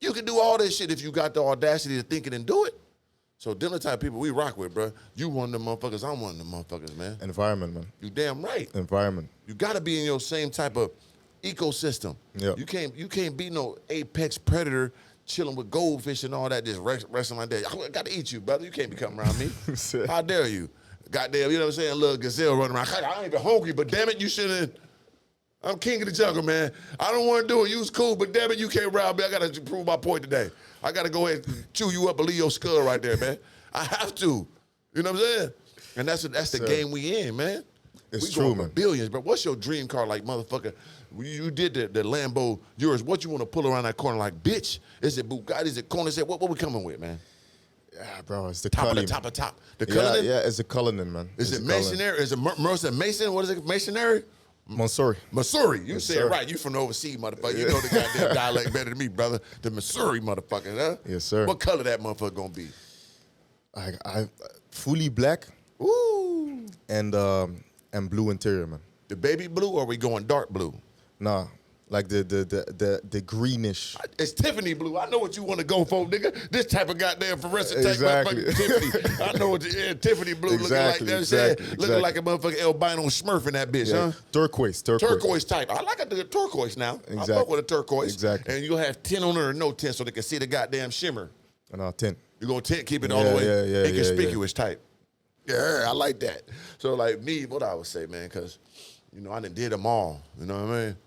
You can do all this shit if you got the audacity to think it and do it. So them the type of people we rock with, bro. You one of them motherfuckers, I'm one of them motherfuckers, man. Environment, man. You damn right. Environment. You gotta be in your same type of ecosystem. Yeah. You can't be no apex predator chilling with goldfish and all that, just wrestling like that. I gotta eat you, brother. You can't be coming around me. How dare you? Goddamn, you know what I'm saying? Little gazelle running around. I ain't even hungry, but damn it, you shouldn't. I'm king of the jungle, man. I don't want to do it. You was cool, but damn it, you can't rob me. I gotta prove my point today. I gotta go ahead and chew you up and leave your skull right there, man. I have to. You know what I'm saying? And that's the game we in, man. It's we true, going for man. billions, bro. What's your dream car like, motherfucker? You did the Lambo, yours. What you want to pull around that corner like, bitch? Is it Bugatti? Is it corner? What we coming with, man? Yeah, bro, it's the Top Cullinan. of the top of top. The Yeah, Cullinan? yeah, it's a Cullinan, man. Is It's it a Cullinan. masonry? Is it Mercer Mason? What is it? Masonry? Missouri. Missouri. You Yes, said sir. right. You from the overseas, motherfucker. You know the goddamn dialect better than me, brother. The Missouri motherfucker, huh? Yes, sir. What color that motherfucker gonna be? I fully black Ooh. and blue interior, man. The baby blue, or are we going dark blue? Nah, like the greenish. It's Tiffany blue. I know what you want to go for, nigga. This type of goddamn fluorescent type Exactly. motherfucking Tiffany. I know what Tiffany blue Exactly, looking like. exactly. Looking like a motherfucking albino smurf in that bitch, Yeah. huh? Turquoise. Turquoise type. I like the turquoise now. I Exactly. fuck with a turquoise. Exactly. And you'll have tint on it or no tint so they can see the goddamn shimmer. And 10. You're going to keep it all the way Yeah, inconspicuous type. Yeah, I like that. So, like me, what I would say, man, because, you know, I done did them all. You know what I mean?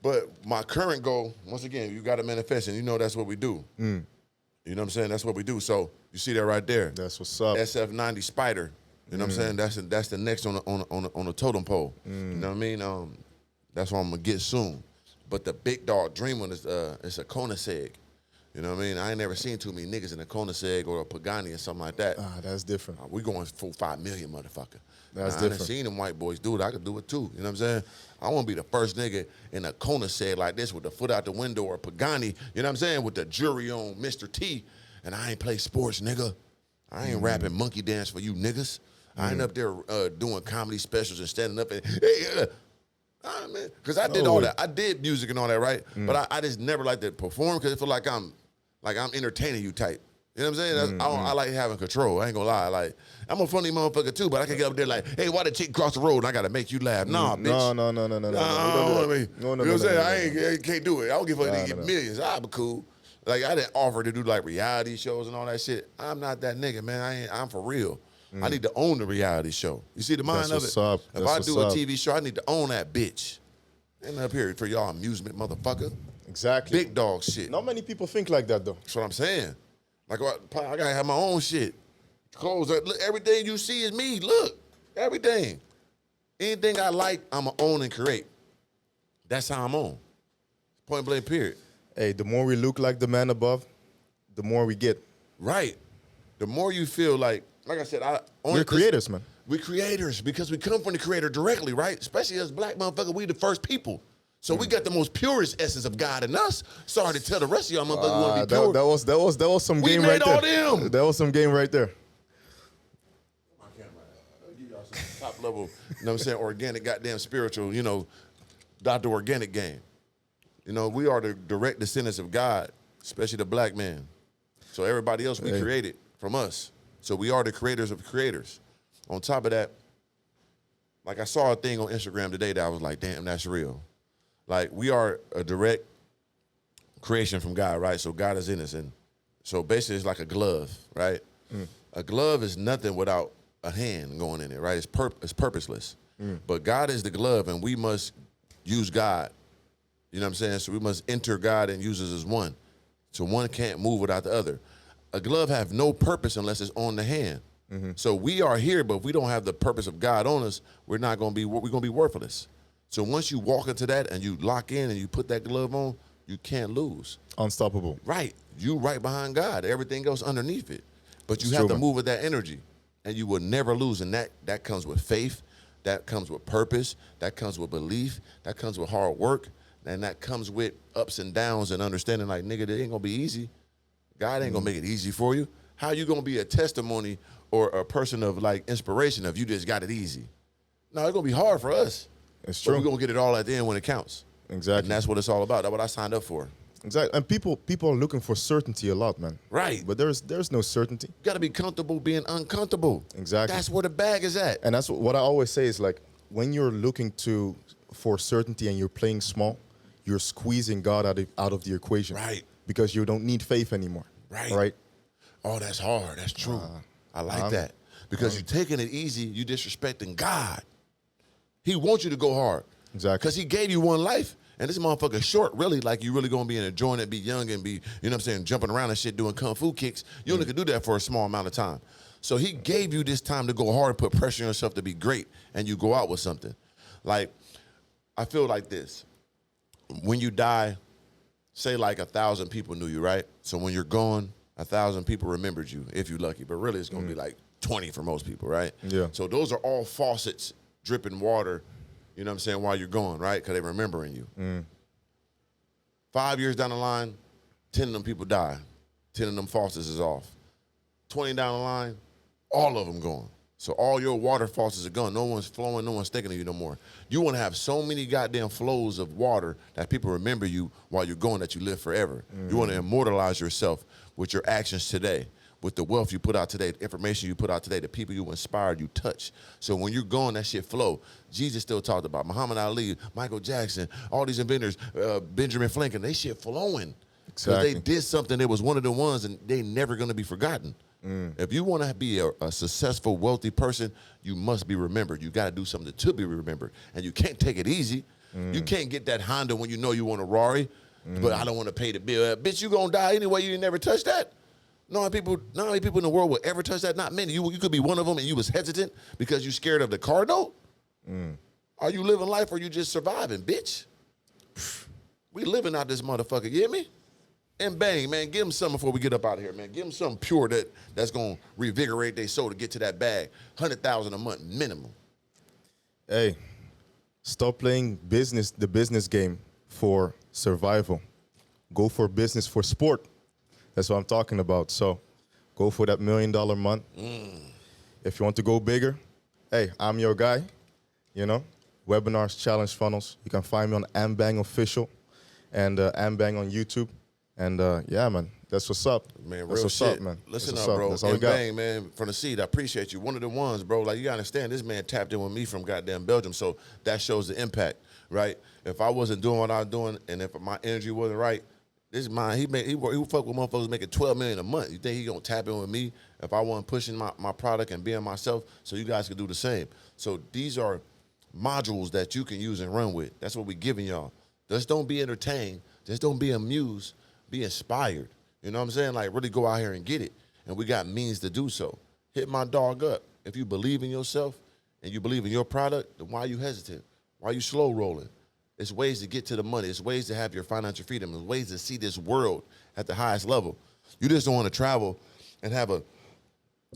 But my current goal, once again, you got to manifest, and you know that's what we do. You know what I'm saying? That's what we do. So, you see that right there. That's what's up. SF90 Spider. You know what I'm saying? That's the next on the totem pole. You know what I mean? That's what I'm going to get soon. But the big dog dream one is it's a Koenigsegg. You know what I mean? I ain't never seen too many niggas in a Koenigsegg or a Pagani or something like that. That's different. We going 4-5 million, motherfucker. That's I different. done seen them white boys do it. I could do it too. You know what I'm saying? I want to be the first nigga in a Koenigsegg like this with the foot out the window or a Pagani, you know what I'm saying, with the jury on Mr. T. And I ain't play sports, nigga. I ain't rapping monkey dance for you niggas. I ain't up there doing comedy specials and standing up and, hey, because I did all that. I did music and all that, right? But I just never liked to perform because it feel like I'm entertaining you type. You know what I'm saying? I like having control. I ain't gonna lie. Like, I'm a funny motherfucker too, but I can get up there like, hey, why the chick cross the road and I gotta make you laugh? Nah, bitch. No. You know what I'm saying? I can't do it. I don't give a fuck to get millions. I'll be cool. Like, I didn't offer to do like reality shows and all that shit. I'm not that nigga, man. I'm for real. I need to own the reality show. You see the mind of it? If I do a TV show, I need to own that bitch. Ain't up here for y'all amusement, motherfucker. Exactly. Big dog shit. Not many people think like that, though. That's what I'm saying. Like, I gotta have my own shit. Clothes, look, everything you see is me. Look, everything. Anything I like, I'ma own and create. That's how I'm on. Point blank, period. Hey, the more we look like the man above, the more we get. Right. The more you feel like I said, we're creators, man. We're creators because we come from the creator directly, right? Especially as black motherfuckers, we the first people. So we got the most purest essence of God in us. Sorry to tell the rest of y'all motherfuckers want to be pure. That was some game right there. We made all them. That was some game right there. My camera. I'll give y'all some top level, you know what I'm saying, organic, goddamn spiritual, you know, Dr. Organic game. You know, we are the direct descendants of God, especially the black man. So everybody else we created from us. So we are the creators of creators. On top of that, like I saw a thing on Instagram today that I was like, damn, that's real. Like, we are a direct creation from God, right? So God is in us. And so basically it's like a glove, right? A glove is nothing without a hand going in it, right? It's purposeless. But God is the glove, and we must use God. You know what I'm saying? So we must enter God and use us as one. So one can't move without the other. A glove have no purpose unless it's on the hand. So we are here, but if we don't have the purpose of God on us, we're going to be worthless. So once you walk into that and you lock in and you put that glove on, you can't lose. Unstoppable. Right. You right behind God. Everything else underneath it. But you have to move with that energy, and you will never lose. And that comes with faith. That comes with purpose. That comes with belief. That comes with hard work. And that comes with ups and downs and understanding like, nigga, it ain't going to be easy. God ain't going to make it easy for you. How you going to be a testimony or a person of like inspiration if you just got it easy? No, it's going to be hard for us. It's true. But we're going to get it all at the end when it counts. Exactly. And that's what it's all about. That's what I signed up for. Exactly. And people are looking for certainty a lot, man. Right. But there's no certainty. You got to be comfortable being uncomfortable. Exactly. That's where the bag is at. And that's what I always say is like, when you're looking for certainty and you're playing small, you're squeezing God out of the equation. Right. Because you don't need faith anymore. Right. Right. Oh, that's hard. That's true. I like that. Because you're taking it easy, you disrespecting God. He wants you to go hard. Exactly. Because he gave you one life. And this motherfucker short, really, like you really gonna be enjoying it, be young and be, you know what I'm saying, jumping around and shit, doing kung fu kicks. You only can do that for a small amount of time. So he gave you this time to go hard and put pressure on yourself to be great, and you go out with something. Like, I feel like this. When you die, say like 1,000 people knew you, right? So when you're gone, 1,000 people remembered you, if you're lucky. But really, it's gonna be like 20 for most people, right? Yeah. So those are all faucets dripping water, you know what I'm saying, while you're gone, right? Because they're remembering you. 5 years down the line, 10 of them people die. 10 of them faucets is off. 20 down the line, all of them gone. So all your water faucets are gone. No one's flowing, no one's thinking of you no more. You want to have so many goddamn flows of water that people remember you while you're going, that you live forever. You want to immortalize yourself with your actions today, with the wealth you put out today, the information you put out today, the people you inspired, you touch. So when you're gone, that shit flow. Jesus still talked about Muhammad Ali, Michael Jackson, all these inventors, Benjamin Franklin, they shit flowing. Because they did something that was one of the ones, and they never going to be forgotten. If you want to be a successful, wealthy person, you must be remembered. You got to do something to be remembered. And you can't take it easy. You can't get that Honda when you know you want a Rari, but I don't want to pay the bill. Bitch, you going to die anyway. You never touch that. Not many people in the world will ever touch that. Not many. You could be one of them, and you was hesitant because you scared of the car note. Are you living life, or you just surviving, bitch? We living out this motherfucker, you hear me? And bang, man, give them something before we get up out of here, man. Give them something pure that's going to revigorate their soul to get to that bag. 100,000 a month minimum. Hey, stop playing the business game for survival. Go for business for sport. That's what I'm talking about. So go for that $1 million month. If you want to go bigger, hey, I'm your guy. You know, webinars, challenge funnels. You can find me on MBANG Official and MBANG on YouTube. And yeah, man, that's what's up. Man, that's real what's shit. up, man. Listen that's up, bro. That's all we And got. bang, man, from the seed, I appreciate you. One of the ones, bro. Like, you gotta understand, this man tapped in with me from goddamn Belgium, so that shows the impact, right? If I wasn't doing what I was doing, and if my energy wasn't right, this man, he fuck with motherfuckers making $12 million a month. You think he gonna tap in with me if I wasn't pushing my product and being myself, so you guys can do the same? So these are modules that you can use and run with. That's what we're giving y'all. Just don't be entertained. Just don't be amused. Be inspired. You know what I'm saying? Like, really go out here and get it. And we got means to do so. Hit my dog up. If you believe in yourself and you believe in your product, then why are you hesitant? Why are you slow rolling? It's ways to get to the money. It's ways to have your financial freedom. It's ways to see this world at the highest level. You just don't want to travel and have a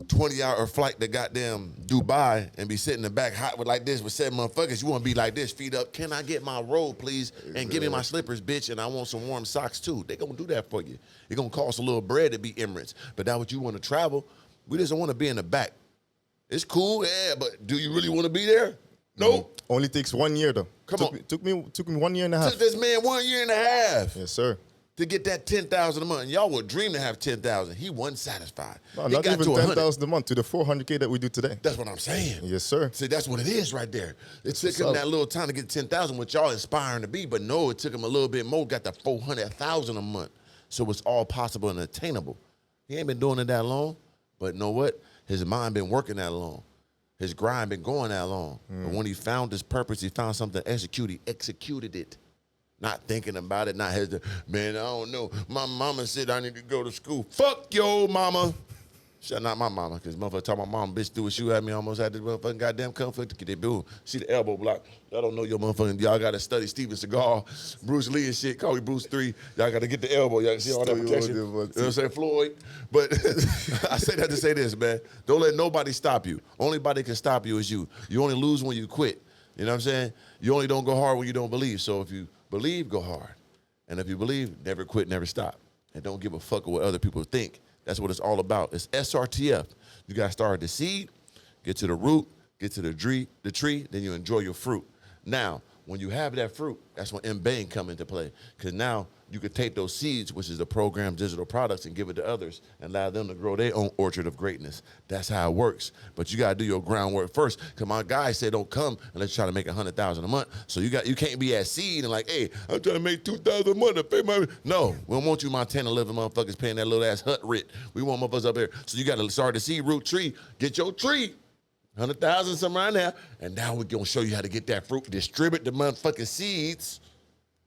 20-hour flight to goddamn Dubai and be sitting in the back hot with like this with 7 motherfuckers. You want to be like this, feet up. Can I get my robe, please? And give me my slippers, bitch, and I want some warm socks, too. They going to do that for you. It's going to cost a little bread to be Emirates. But that's what you want to travel. We just don't want to be in the back. It's cool, yeah, but do you really want to be there? Nope. Only takes 1 year, though. Took me 1 year and a half. Took this man 1 year and a half. Yes, sir. To get that $10,000 a month. And y'all would dream to have $10,000. He wasn't satisfied. No, he not got even to 10,000 a month to the 400K that we do today. That's what I'm saying. Yes, sir. See, that's what it is right there. It took him that little time to get 10,000, which y'all inspiring to be, but no, it took him a little bit more, got the 400,000 a month. So it's all possible and attainable. He ain't been doing it that long, but know what? His mind been working that long. His grind been going that long. But when he found his purpose, he found something to execute. He executed it. Not thinking about it, not hesitating. Man, I don't know. My mama said I need to go to school. Fuck your mama. Shut not my mama, because motherfucker told my mom, bitch, do what you had me. Almost had this motherfucking goddamn conflict to get that bill. See the elbow block. Y'all don't know your motherfucking, y'all got to study Steven Seagal, Bruce Lee and shit. Call me Bruce 3. Y'all got to get the elbow. Y'all can see all that protection. You know what I'm saying? Floyd. But I say that to say this, man. Don't let nobody stop you. Only body can stop you is you. You only lose when you quit. You know what I'm saying? You only don't go hard when you don't believe. So if you believe, go hard. And if you believe, never quit, never stop. And don't give a fuck what other people think. That's what it's all about. It's S.R.T.F. You got to start at the seed, get to the root, get to the tree, then you enjoy your fruit. Now, when you have that fruit, that's when MBANG come into play. Because now you can take those seeds, which is the program digital products, and give it to others and allow them to grow their own orchard of greatness. That's how it works. But you got to do your groundwork first. Because my guy said don't come unless you're trying to make $100,000 a month. So you can't be at seed and like, hey, I'm trying to make $2,000 a month to pay my... No, we don't want you, my 10, 11 motherfuckers paying that little ass hut rent. We want motherfuckers up here. So you got to start the seed, root, tree. Get your tree. 100,000 somewhere around there, and now we're gonna show you how to get that fruit. Distribute the motherfucking seeds.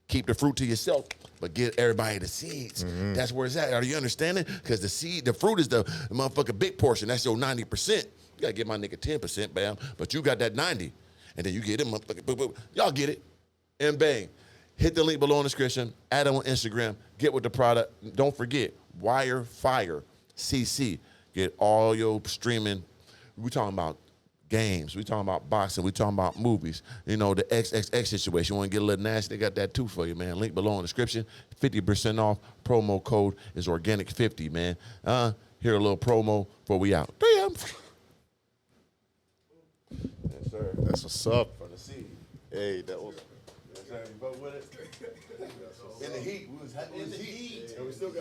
Keep the fruit to yourself, but give everybody the seeds. That's where it's at. Are you understanding? Because the fruit is the motherfucking big portion. That's your 90%. You gotta give my nigga 10%, bam. But you got that 90, and then you get him motherfucking boop, boop. Y'all get it. And bang. Hit the link below in the description. Add it on Instagram. Get with the product. Don't forget, Wire Fire CC. Get all your streaming. We're talking about games, we talking about boxing, we talking about movies. You know, the XXX situation. You want to get a little nasty, they got that too for you, man. Link below in the description. 50% off. Promo code is Organik50, man. Here a little promo before we out. Damn. Yes, sir. That's what's up. For the seed. Hey, that was... Yes, sir. You vote with it? In the heat. We was in the heat. And we still got